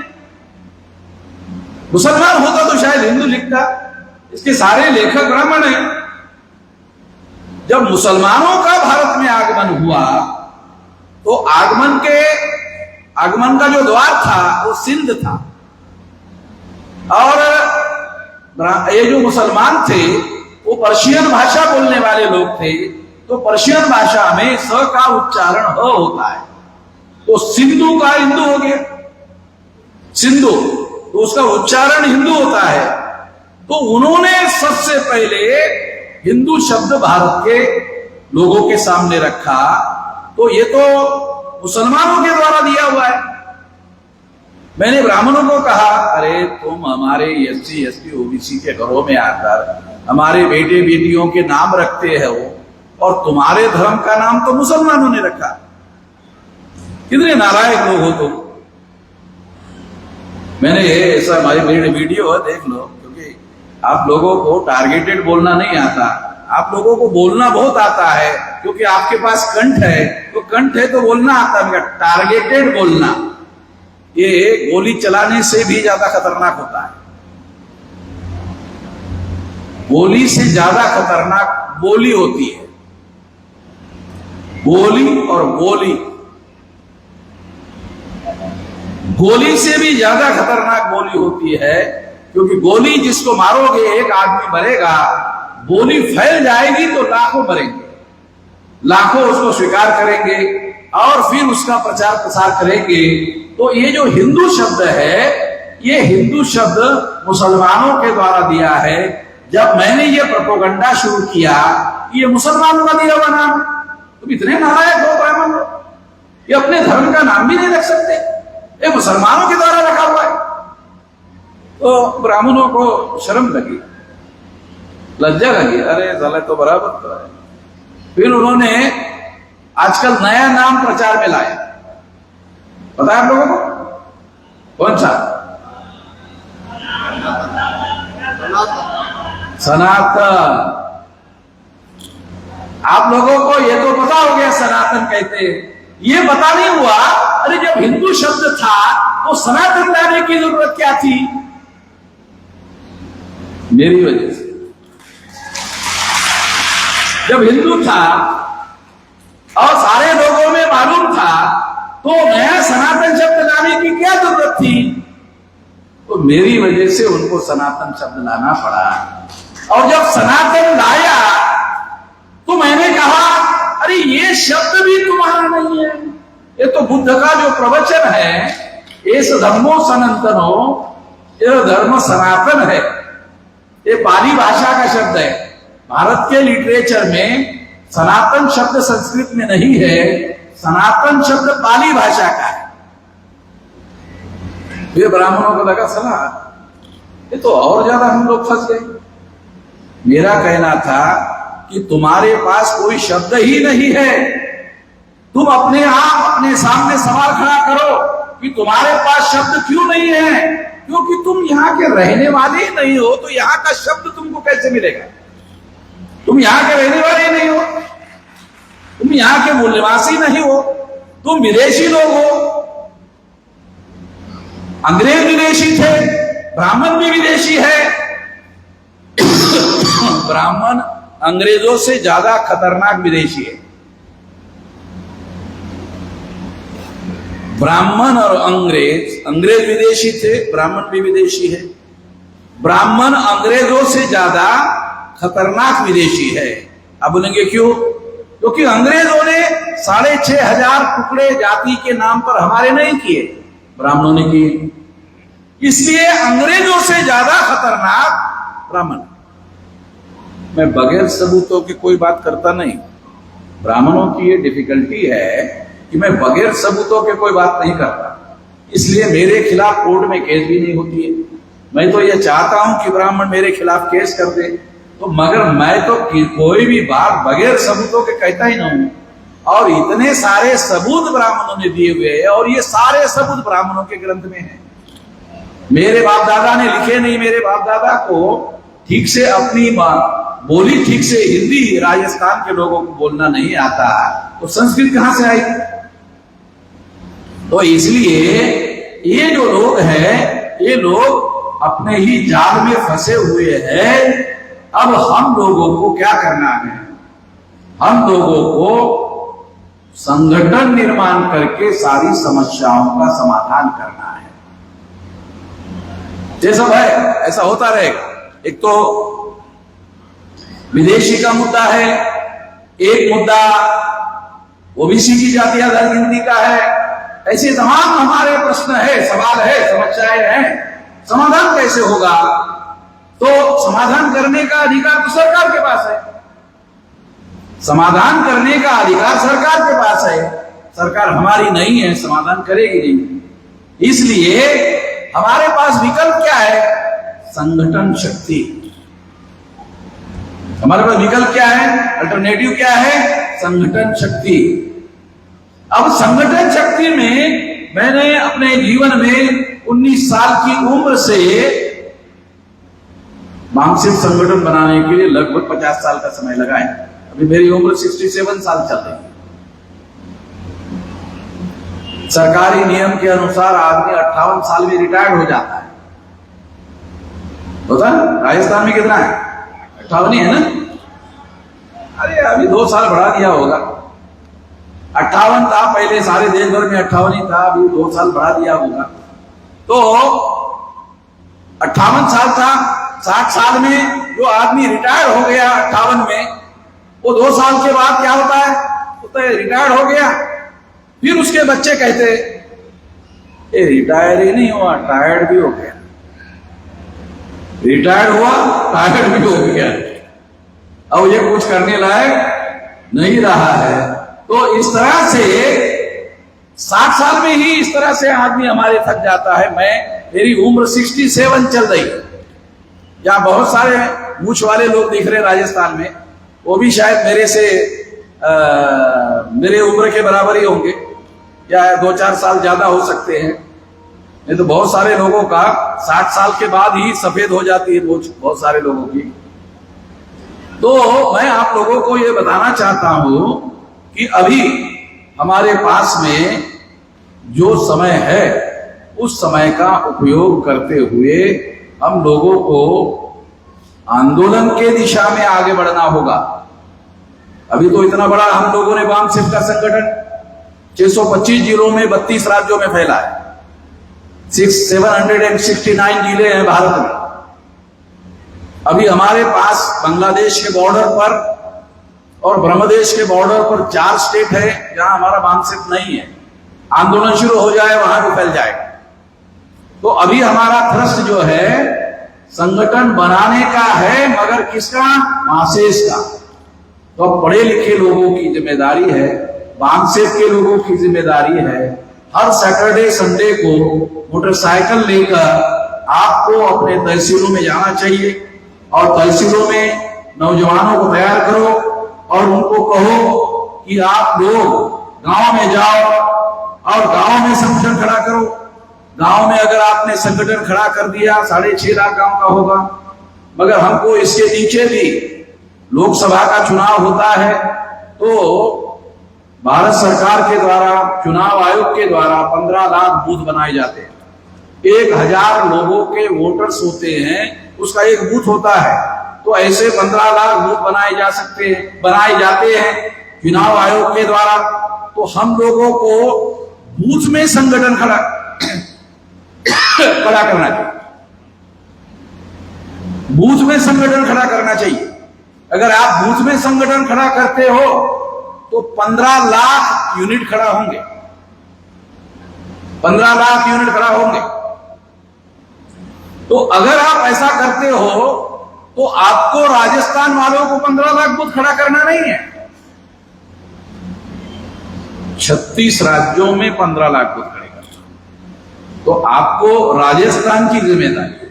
मुसलमान होता तो शायद हिंदू लिखता। इसके सारे लेखक ब्राह्मण हैं। जब मुसलमानों का भारत में आगमन हुआ, तो आगमन का जो द्वार था वो सिंध था, और ये जो मुसलमान थे वो पर्शियन भाषा बोलने वाले लोग थे। तो पर्शियन भाषा में स का उच्चारण ह होता है, तो सिंधु का हिंदू हो गया। सिंधु तो उसका उच्चारण हिंदू होता है। तो उन्होंने सबसे पहले हिंदू शब्द भारत के लोगों के सामने रखा। तो ये तो मुसलमानों के द्वारा दिया हुआ है। मैंने ब्राह्मणों को कहा, अरे तुम हमारे एससी एसटी ओबीसी के घरों में आकर हमारे बेटे बेटियों के नाम रखते हो, और तुम्हारे धर्म का नाम तो मुसलमानों ने रखा। कितने नालायक लोग हो तुम। मैंने ऐसा, हमारी मेरी वीडियो है, देख लो, क्योंकि आप लोगों को टारगेटेड बोलना नहीं आता। आप लोगों को बोलना बहुत आता है, क्योंकि आपके पास कंठ है, तो कंठ है तो बोलना आता है। टारगेटेड बोलना ये गोली चलाने से भी ज्यादा खतरनाक होता है। गोली से ज्यादा खतरनाक बोली होती है। बोली और गोली, गोली से भी ज्यादा खतरनाक बोली होती है, क्योंकि गोली जिसको मारोगे एक आदमी मरेगा, बोली फैल जाएगी तो लाखों मरेंगे, लाखों उसको स्वीकार करेंगे और फिर उसका प्रचार प्रसार करेंगे। तो ये जो हिंदू शब्द है, ये हिंदू शब्द मुसलमानों के द्वारा दिया है। जब मैंने ये प्रोपेगेंडा शुरू किया, ये मुसलमानों का दिया हुआ नाम, तुम इतने नालायक हो ब्राह्मण लोग, ये अपने धर्म का नाम भी नहीं रख सकते, ये मुसलमानों के द्वारा रखा हुआ है। तो ब्राह्मणों को शर्म लगी, लज्जा लगी, अरे साले तो बराबर तो है। फिर उन्होंने आजकल नया नाम प्रचार में लाया, पता है आप लोगों को कौन सा? सनातन। आप लोगों को ये तो पता हो गया सनातन कहते हैं, ये पता नहीं हुआ अरे जब हिंदू शब्द था तो सनातन लाने की जरूरत क्या थी? मेरी वजह से। जब हिंदू था और सारे लोगों में मालूम था तो नया सनातन शब्द लाने की क्या जरूरत थी? तो मेरी वजह से उनको सनातन शब्द लाना पड़ा। और जब सनातन लाया तो मैंने कहा अरे ये शब्द भी तुम्हारा नहीं है, ये तो बुद्ध का जो प्रवचन है, एस धर्मो सनातनो, ये धर्म सनातन है, ये पाली भाषा का शब्द है। भारत के लिटरेचर में सनातन शब्द संस्कृत में नहीं है, सनातन शब्द पाली भाषा का है। ये ब्राह्मणों को लगा सला ये तो और ज्यादा हम लोग फंस गए। मेरा कहना था कि तुम्हारे पास कोई शब्द ही नहीं है, तुम अपने आप अपने सामने सवाल खड़ा करो कि तुम्हारे पास शब्द क्यों नहीं है, क्योंकि तुम यहाँ के रहने वाले ही नहीं हो, तो यहाँ का शब्द तुमको कैसे मिलेगा? तुम यहाँ के रहने वाले ही नहीं हो, तुम यहाँ के मूल निवासी नहीं हो, तुम विदेशी लोग हो। अंग्रेज विदेशी थे, ब्राह्मण भी विदेशी है। ब्राह्मण अंग्रेजों से ज्यादा खतरनाक विदेशी है। ब्राह्मण और अंग्रेज, अंग्रेज विदेशी थे, ब्राह्मण भी विदेशी है। ब्राह्मण अंग्रेजों से ज्यादा खतरनाक विदेशी है। अब बोलेंगे क्यों? क्योंकि अंग्रेजों ने 6,500 टुकड़े जाति के नाम पर हमारे नहीं किए, ब्राह्मणों ने किए। इसलिए अंग्रेजों से ज्यादा खतरनाक ब्राह्मण। मैं बगैर सबूतों की कोई बात करता नहीं। ब्राह्मणों की ये डिफिकल्टी है कि मैं बगैर सबूतों के कोई बात नहीं करता, इसलिए मेरे खिलाफ कोर्ट में केस भी नहीं होती है। मैं तो ये चाहता हूं कि ब्राह्मण मेरे खिलाफ केस कर दे, तो मगर मैं तो कोई भी बात बगैर सबूतों के कहता ही नहीं हूं। और इतने सारे सबूत ब्राह्मणों ने दिए हुए हैं, और ये सारे सबूत ब्राह्मणों के ग्रंथ में है। मेरे बाप दादा ने लिखे नहीं, मेरे बाप दादा को ठीक से अपनी बोली ठीक से हिंदी राजस्थान के लोगों को बोलना नहीं आता, तो संस्कृत कहां से आई? तो इसलिए ये जो लोग हैं, ये लोग अपने ही जाल में फंसे हुए हैं। अब हम लोगों को क्या करना है? हम लोगों को संगठन निर्माण करके सारी समस्याओं का समाधान करना है। ये सब है, ऐसा होता रहेगा। एक तो विदेशी का मुद्दा है, एक मुद्दा ओबीसी की जाति आधार गिनती का है। ऐसे तमाम हमारे प्रश्न है, सवाल है, समस्याएं हैं। समाधान कैसे होगा? तो समाधान करने का अधिकार तो सरकार के पास है। समाधान करने का अधिकार सरकार के पास है। सरकार हमारी नहीं है, समाधान करेगी नहीं। इसलिए हमारे पास विकल्प क्या है? संगठन शक्ति। हमारे पास विकल्प क्या है? अल्टरनेटिव क्या है? संगठन शक्ति। अब संगठन शक्ति में मैंने अपने जीवन में 19 साल की उम्र से मानसिक संगठन बनाने के लिए लगभग 50 साल का समय लगा है। अभी मेरी उम्र 67 साल चल रही है। सरकारी नियम के अनुसार आदमी 58 साल में रिटायर्ड हो जाता है। होता है? राजस्थान में कितना है? 58 ही है ना? अरे अभी 2 साल बढ़ा दिया होगा। 58 था पहले, सारे देश भर में 58 ही था, अभी 2 साल बढ़ा दिया होगा। तो 58 साल था। 60 साल में जो आदमी रिटायर हो गया 58 में, वो 2 साल के बाद क्या होता है, तो रिटायर हो गया। फिर उसके बच्चे कहते ये रिटायर ही नहीं हुआ, टायर्ड भी हो गया। रिटायर हुआ, टायर्ड भी हो गया, अब ये कुछ करने लायक नहीं रहा है। तो इस तरह से 60 साल में ही इस तरह से आदमी हमारे थक जाता है। मेरी उम्र 67 चल रही है। यहाँ बहुत सारे मूछ वाले लोग दिख रहे राजस्थान में, वो भी शायद मेरे उम्र के बराबर ही होंगे या 2-4 साल ज्यादा हो सकते हैं। नहीं तो बहुत सारे लोगों का 60 साल के बाद ही सफेद हो जाती है मूछ, बहुत सारे लोगों की। तो मैं आप लोगों को ये बताना चाहता हूं कि अभी हमारे पास में जो समय है, उस समय का उपयोग करते हुए हम लोगों को आंदोलन के दिशा में आगे बढ़ना होगा। अभी तो इतना बड़ा हम लोगों ने बामसेफ का संगठन 625 जिलों में 32 राज्यों में फैला है। 769 जिले हैं भारत में। अभी हमारे पास बांग्लादेश के बॉर्डर पर और ब्रह्मदेश के बॉर्डर पर 4 स्टेट है जहां हमारा बामसेफ नहीं है। आंदोलन शुरू हो जाए वहां भी फैल जाएगा। तो अभी हमारा थ्रस्ट जो है संगठन बनाने का है, मगर किसका, मासेस का। तो अब पढ़े लिखे लोगों की जिम्मेदारी है, बामसेफ के लोगों की जिम्मेदारी है, हर सैटरडे संडे को मोटरसाइकिल लेकर आपको अपने तहसीलों में जाना चाहिए और तहसीलों में नौजवानों को तैयार करो और उनको कहो कि आप लोग गांव में जाओ और गांव में संगठन खड़ा करो। गांव में अगर आपने संगठन खड़ा कर दिया, 6.5 लाख गांव का होगा, मगर हमको इसके नीचे भी लोकसभा का चुनाव होता है, तो भारत सरकार के द्वारा, चुनाव आयोग के द्वारा 15 लाख बूथ बनाए जाते हैं। 1000 लोगों के वोटर्स होते हैं, उसका एक बूथ होता है। तो ऐसे 15 लाख बूथ बनाए जाते हैं चुनाव आयोग के द्वारा। तो हम लोगों को बूथ में संगठन खड़ा करना चाहिए, बूथ में संगठन खड़ा करना चाहिए। अगर आप बूथ में संगठन खड़ा करते हो तो 15 लाख यूनिट खड़ा होंगे, 15 लाख यूनिट खड़ा होंगे। तो अगर आप ऐसा करते हो तो आपको राजस्थान वालों को 15 लाख बूथ खड़ा करना नहीं है। 36 राज्यों में 15 लाख बूथ खड़े करना, तो आपको राजस्थान की जिम्मेदारी है।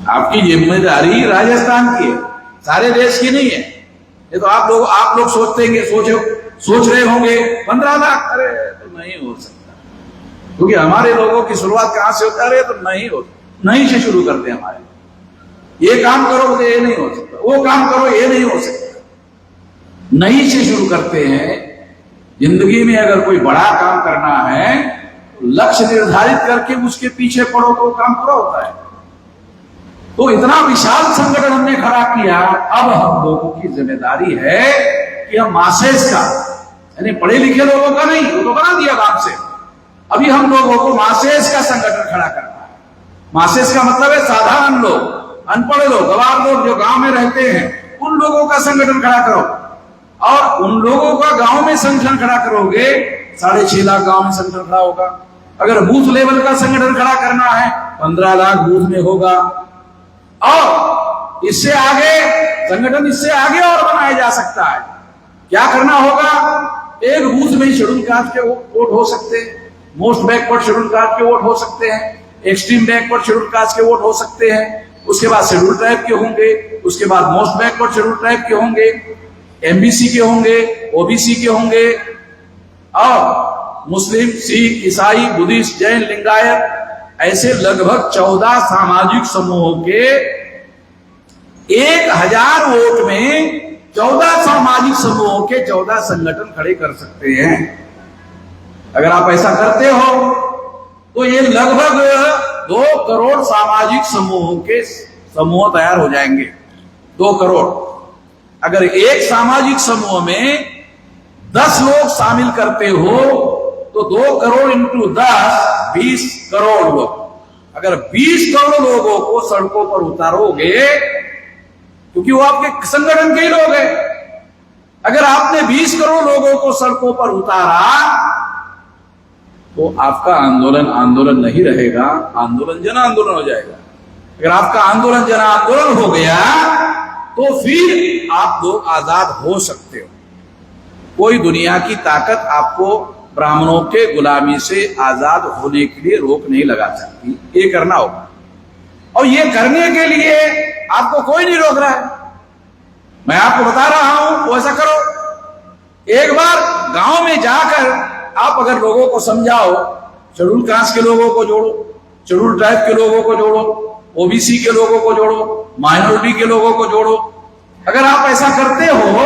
आपकी जिम्मेदारी राजस्थान की है, सारे देश की नहीं है। ये तो आप लोग सोच रहे होंगे 15 लाख, अरे तो नहीं हो सकता, क्योंकि हमारे लोगों की शुरुआत कहां से होता है, अरे तो नहीं से शुरू करते हैं हमारे। ये काम करो तो ये नहीं हो सकता, वो काम करो ये नहीं हो सकता, नहीं से शुरू करते हैं। जिंदगी में अगर कोई बड़ा काम करना है, लक्ष्य निर्धारित करके उसके पीछे पड़ो तो काम पूरा होता है। तो इतना विशाल संगठन हमने खड़ा किया। अब हम लोगों की जिम्मेदारी है कि हम मासेस का, यानी पढ़े लिखे लोगों का नहीं, वो तो बना दिया काम से, अभी हम लोगों को मासेस का संगठन खड़ा करना है। मासेस का मतलब है साधारण लोग, अनपढ़ लोग, गवार लोग जो गांव में रहते हैं, उन लोगों का संगठन खड़ा करो। और उन लोगों का गांव में संगठन खड़ा करोगे, 6.5 लाख गांव में संगठन खड़ा होगा। अगर बूथ लेवल का संगठन खड़ा करना है, 15 लाख बूथ में होगा। और इससे आगे संगठन, इससे आगे और बनाया जा सकता है। क्या करना होगा, एक बूथ में शेड्यूल कास्ट के वोट हो सकते हैं, मोस्ट बैकवर्ड शेड्यूल कास्ट के वोट हो सकते हैं, एक्सट्रीम बैकवर्ड शेड्यूल कास्ट के वोट हो सकते हैं, उसके बाद शेड्यूल ट्राइब के होंगे, उसके बाद मोस्ट बैकवर्ड शेड्यूल ट्राइब के होंगे, एमबीसी के होंगे, ओबीसी के होंगे, और मुस्लिम, सिख, ईसाई, बुद्धिस्ट, जैन, लिंगायत, ऐसे लगभग 14 सामाजिक समूहों के 1000 वोट में 14 सामाजिक समूहों के 14 संगठन खड़े कर सकते हैं। अगर आप ऐसा करते हो तो ये लगभग 2 करोड़ सामाजिक समूहों के समूह तैयार हो जाएंगे। 2 करोड़। अगर एक सामाजिक समूह में 10 लोग शामिल करते हो तो 2 करोड़ इंटू 10 20 करोड़ लोग। अगर 20 करोड़ लोगों को सड़कों पर उतारोगे, क्योंकि वो आपके संगठन के ही लोग हैं, अगर आपने 20 करोड़ लोगों को सड़कों पर उतारा तो आपका आंदोलन आंदोलन नहीं रहेगा, आंदोलन जन आंदोलन हो जाएगा। अगर आपका आंदोलन जन आंदोलन हो गया तो फिर आप लोग आजाद हो सकते हो। कोई दुनिया की ताकत आपको ब्राह्मणों के गुलामी से आजाद होने के लिए रोक नहीं लगा सकती। ये करना होगा, और ये करने के लिए आपको कोई नहीं रोक रहा है। मैं आपको बता रहा हूं, वो ऐसा करो। एक बार गांव में जाकर आप अगर लोगों को समझाओ, शेड्यूल कास्ट के लोगों को जोड़ो, शेड्यूल ट्राइब के लोगों को जोड़ो, ओबीसी के लोगों को जोड़ो, माइनॉरिटी के लोगों को जोड़ो, अगर आप ऐसा करते हो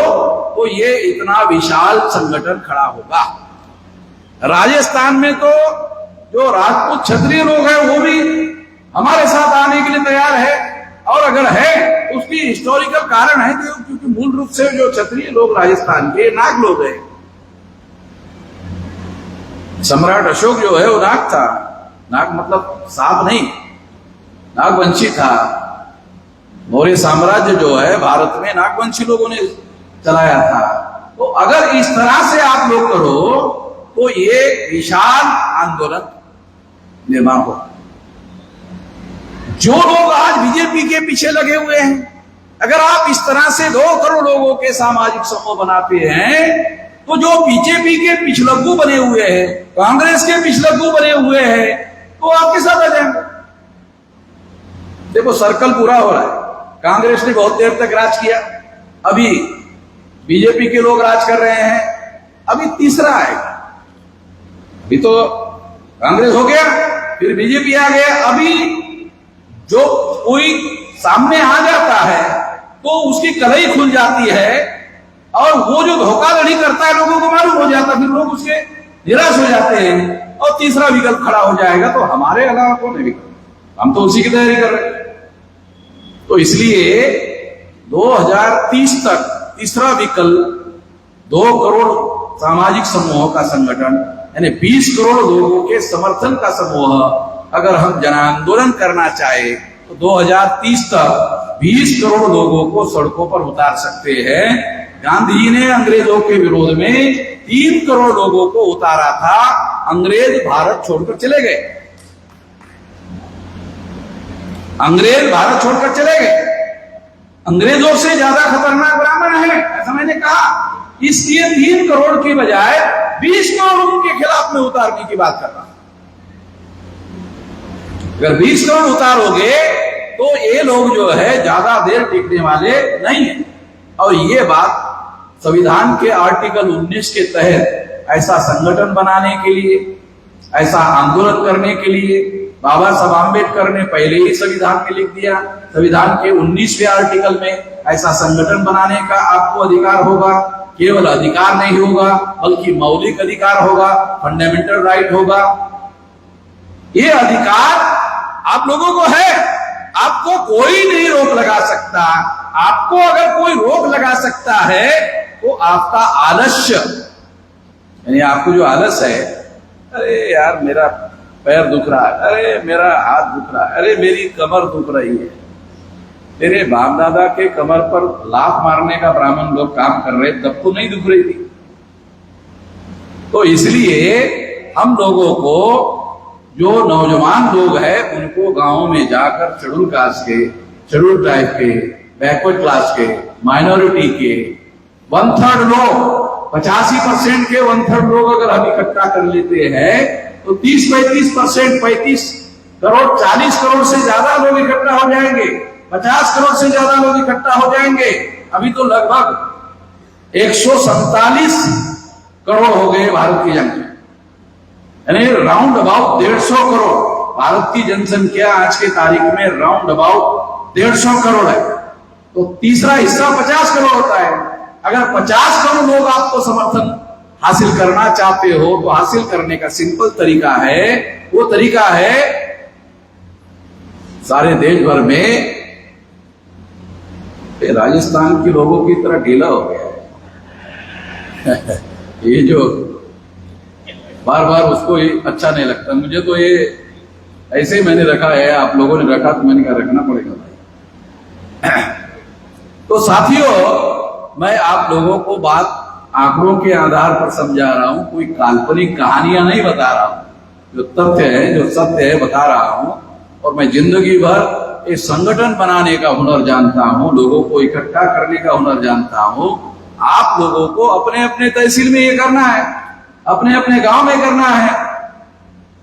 तो ये इतना विशाल संगठन खड़ा होगा। राजस्थान में तो जो राजपूत क्षत्रिय लोग हैं वो भी हमारे साथ आने के लिए तैयार है, और अगर है उसकी हिस्टोरिकल कारण है क्योंकि मूल रूप से जो क्षत्रिय लोग राजस्थान के नाग लोग हैं। सम्राट अशोक जो है वो नाग था, नाग मतलब सांप नहीं, नागवंशी था। मौर्य साम्राज्य जो है भारत में नागवंशी लोगों ने चलाया था। तो अगर इस तरह से आप लोग करो तो ये विशाल आंदोलन निर्माण हो। जो लोग आज बीजेपी के पीछे लगे हुए हैं, अगर आप इस तरह से 2 करोड़ लोगों के सामाजिक समूह बनाते हैं तो जो बीजेपी के पिछलग्गू बने हुए हैं, कांग्रेस के पिछलग्गू बने हुए हैं, तो आपके साथ आ जाएंगे। देखो सर्कल पूरा हो रहा है। कांग्रेस ने बहुत देर तक राज किया, अभी बीजेपी के लोग राज कर रहे हैं, अभी तीसरा आएगा। अभी तो कांग्रेस हो गया, फिर बीजेपी आ गया, अभी जो कोई सामने आ जाता है तो उसकी कलई खुल जाती है, और वो जो धोखाधड़ी करता है लोगों को मालूम हो जाता है, फिर लोग उसके निराश हो जाते हैं, और तीसरा विकल्प खड़ा हो जाएगा। तो हमारे अलावा कौन है विकल्प? हम तो उसी की तैयारी कर रहे हैं। तो इसलिए 2030 तक तीसरा विकल्प 2 करोड़ सामाजिक समूहों का संगठन, यानी 20 करोड़ लोगों के समर्थन का समूह, अगर हम जन आंदोलन करना चाहे तो 2030 तक 20 करोड़ लोगों को सड़कों पर उतार सकते हैं। गांधी जी ने अंग्रेजों के विरोध में 3 करोड़ लोगों को उतारा था, अंग्रेज भारत छोड़कर चले गए, अंग्रेज भारत छोड़कर चले गए। अंग्रेजों से ज्यादा खतरनाक ब्राह्मण है, ऐसा मैंने कहा। इसलिए 3 करोड़ की बजाय 20 करोड़ उनके खिलाफ में उतारने की बात कर रहा हूं। अगर 20 करोड़ उतारोगे तो ये लोग जो है ज्यादा देर टिकने वाले नहीं है। और ये बात संविधान के आर्टिकल 19 के तहत ऐसा संगठन बनाने के लिए, ऐसा आंदोलन करने के लिए बाबा साहब आम्बेडकर ने पहले ही संविधान में लिख दिया। संविधान के 19वें आर्टिकल में ऐसा संगठन बनाने का आपको अधिकार होगा। केवल अधिकार नहीं होगा बल्कि मौलिक अधिकार होगा, फंडामेंटल राइट होगा। ये अधिकार आप लोगों को है, आपको कोई नहीं रोक लगा सकता। आपको अगर कोई रोक लगा सकता है तो आपका आलस्य, यानी आपको जो आलस है, अरे यार मेरा पैर दुख रहा है, अरे मेरा हाथ दुख रहा है, अरे मेरी कमर दुख रही है। तेरे बाप दादा के कमर पर लात मारने का ब्राह्मण लोग काम कर रहे, तब तो नहीं दुख रही थी। तो इसलिए हम लोगों को, जो नौजवान लोग हैं, उनको गांवों में जाकर शेड्यूल कास्ट के, शेड्यूल ट्राइब के, बैकवर्ड क्लास के, माइनॉरिटी के 1/3 लोग, 85% के 1/3 लोग अगर हम इकट्ठा कर लेते हैं तो 30-35%, 35 करोड़, 40 करोड़ से ज्यादा लोग इकट्ठा हो जाएंगे, 50 करोड़ से ज्यादा लोग इकट्ठा हो जाएंगे। अभी तो लगभग 147 करोड़ हो गए भारत की जनसंख्या, यानी राउंड अबाउट 150 करोड़। भारत की जनसंख्या आज के तारीख में राउंड अबाउट 150 करोड़ है। तो तीसरा हिस्सा 50 करोड़ होता है। अगर 50 करोड़ लोग आपको समर्थन हासिल करना चाहते हो तो हासिल करने का सिंपल तरीका है, वो तरीका है सारे देश भर में राजस्थान के लोगों की तरह ढीला हो गया है। ये जो बार बार उसको ये अच्छा नहीं लगता, मुझे तो ये ऐसे ही मैंने रखा है, आप लोगों ने रखा तो मैंने कहा रखना पड़ेगा भाई। तो साथियों, मैं आप लोगों को बात आंकड़ों के आधार पर समझा रहा हूं, कोई काल्पनिक कहानियां नहीं बता रहा हूं, जो तथ्य है, जो सत्य है बता रहा हूं। और मैं जिंदगी भर एक संगठन बनाने का हुनर जानता हूं, लोगों को इकट्ठा करने का हुनर जानता हूं। आप लोगों को अपने अपने तहसील में ये करना है, अपने अपने गांव में करना है।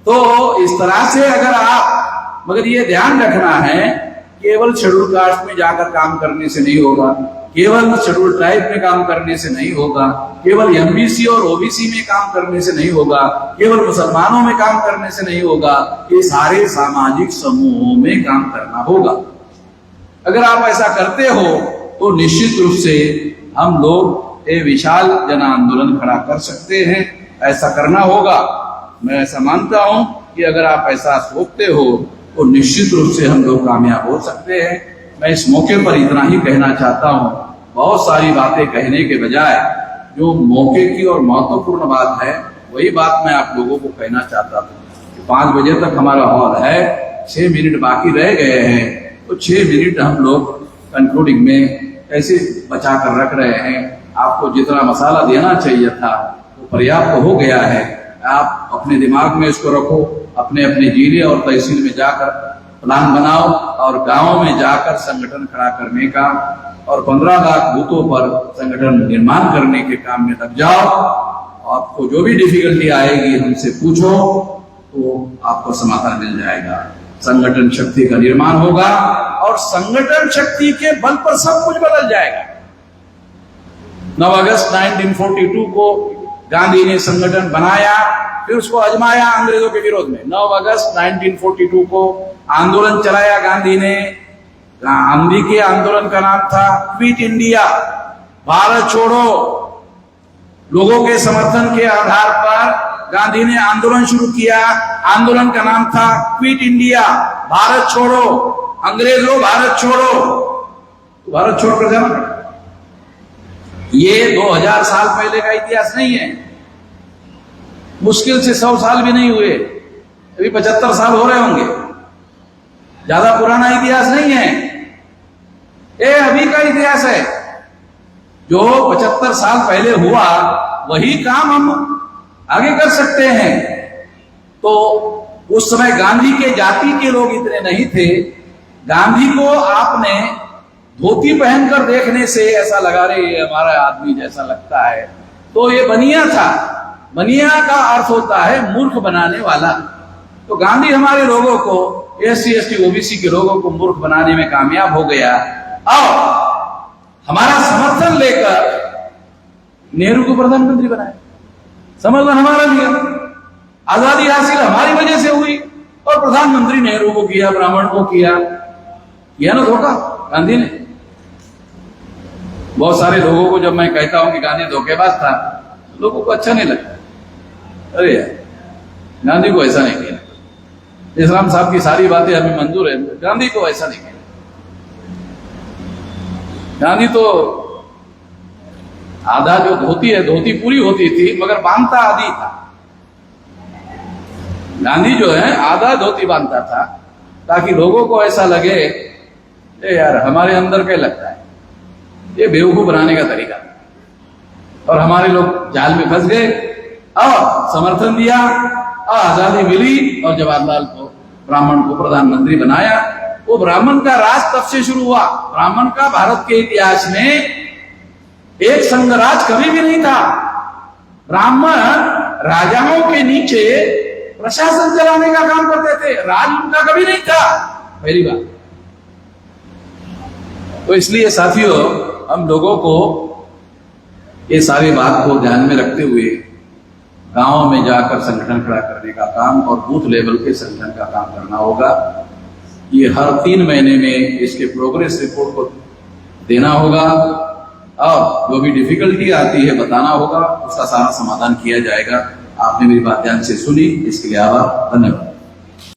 तो इस तरह से अगर आप, मगर ये ध्यान रखना है, केवल शेड्यूल कास्ट में जाकर काम करने से नहीं होगा, केवल शेड्यूल ट्राइब में काम करने से नहीं होगा, केवल एमबीसी और ओबीसी में काम करने से नहीं होगा, केवल मुसलमानों में काम करने से नहीं होगा, ये सारे सामाजिक समूहों में काम करना होगा। अगर आप ऐसा करते हो तो निश्चित रूप से हम लोग एक विशाल जन आंदोलन खड़ा कर सकते हैं। ऐसा करना होगा। मैं ऐसा मानता हूं कि अगर आप ऐसा सोचते हो तो निश्चित रूप से हम लोग कामयाब हो सकते हैं। मैं इस मौके पर इतना ही कहना चाहता हूं, बहुत सारी बातें कहने के बजाय जो मौके की और महत्वपूर्ण बात है वही बात मैं आप लोगों को कहना चाहता था। 5 बजे तक हमारा हॉल है, 6 मिनट बाकी रह गए हैं, तो 6 मिनट हम लोग कंक्लूडिंग में ऐसे बचा कर रख रहे हैं। आपको जितना मसाला देना चाहिए था वो पर्याप्त हो गया है। आप अपने दिमाग में इसको रखो, अपने अपने जिले और तहसील में जाकर प्लान बनाओ और गांव में जाकर संगठन खड़ा करने का और 15 लाख बूथों पर संगठन निर्माण करने के काम में लग जाओ। आपको जो भी डिफिकल्टी आएगी हमसे पूछो, तो आपको समाधान मिल जाएगा। संगठन शक्ति का निर्माण होगा और संगठन शक्ति के बल पर सब कुछ बदल जाएगा। 9 अगस्त 1942 को गांधी ने संगठन बनाया, फिर उसको आजमाया अंग्रेजों के विरोध में। 9 अगस्त 1942 को आंदोलन चलाया गांधी ने। गांधी के आंदोलन का नाम था क्विट इंडिया, भारत छोड़ो। लोगों के समर्थन के आधार पर गांधी ने आंदोलन शुरू किया। आंदोलन का नाम था क्विट इंडिया, भारत छोड़ो। अंग्रेजों भारत छोड़ो, तो भारत छोड़ कर जाना पड़ा। ये 2000 साल पहले का इतिहास नहीं है, मुश्किल से 100 साल भी नहीं हुए, अभी 75 साल हो रहे होंगे। ज्यादा पुराना इतिहास नहीं है, ये अभी का इतिहास है। जो 75 साल पहले हुआ वही काम हम आगे कर सकते हैं। तो उस समय गांधी के जाति के लोग इतने नहीं थे। गांधी को आपने धोती पहनकर देखने से ऐसा लगा रहे ये हमारा आदमी जैसा लगता है, तो ये बनिया था। बनिया का अर्थ होता है मूर्ख बनाने वाला। तो गांधी हमारे लोगों को, SC ST OBC के लोगों को मूर्ख बनाने में कामयाब हो गया और हमारा समर्थन लेकर नेहरू को प्रधानमंत्री बनाया। समर्थन हमारा लिया, आजादी हासिल हमारी वजह से हुई और प्रधानमंत्री नेहरू को किया, ब्राह्मण को किया ना धोखा गांधी ने। बहुत सारे लोगों को जब मैं कहता हूं कि गांधी धोखेबाज था, लोगों को अच्छा नहीं लगता। अरे यार, गांधी को ऐसा नहीं किया। इस्लाम साहब की सारी बातें हमें मंजूर है, गांधी को ऐसा नहीं किया। गांधी तो आधा जो धोती है, धोती पूरी होती थी मगर बांधता आधी था। गांधी जो है आधा धोती बांधता था ताकि लोगों को ऐसा लगे यार हमारे अंदर क्या लगता है, ये बेवकूफ बनाने का तरीका। और हमारे लोग जाल में फंस गए और समर्थन दिया और आजादी मिली और जवाहरलाल को, ब्राह्मण को प्रधानमंत्री बनाया। वो ब्राह्मण का राज तब से शुरू हुआ। ब्राह्मण का भारत के इतिहास में एक संघराज कभी भी नहीं था। ब्राह्मण राजाओं के नीचे प्रशासन चलाने का काम करते थे, राज उनका कभी नहीं था, पहली बात। तो इसलिए साथियों, हम लोगों को ये सारी बात को ध्यान में रखते हुए गांव में जाकर संगठन खड़ा करने का काम और बूथ लेवल के संगठन का काम करना होगा। ये हर 3 महीने में इसके प्रोग्रेस रिपोर्ट को देना होगा और जो भी डिफिकल्टी आती है बताना होगा, उसका सारा समाधान किया जाएगा। आपने मेरी बात ध्यान से सुनी, इसके लिए आभार, धन्यवाद।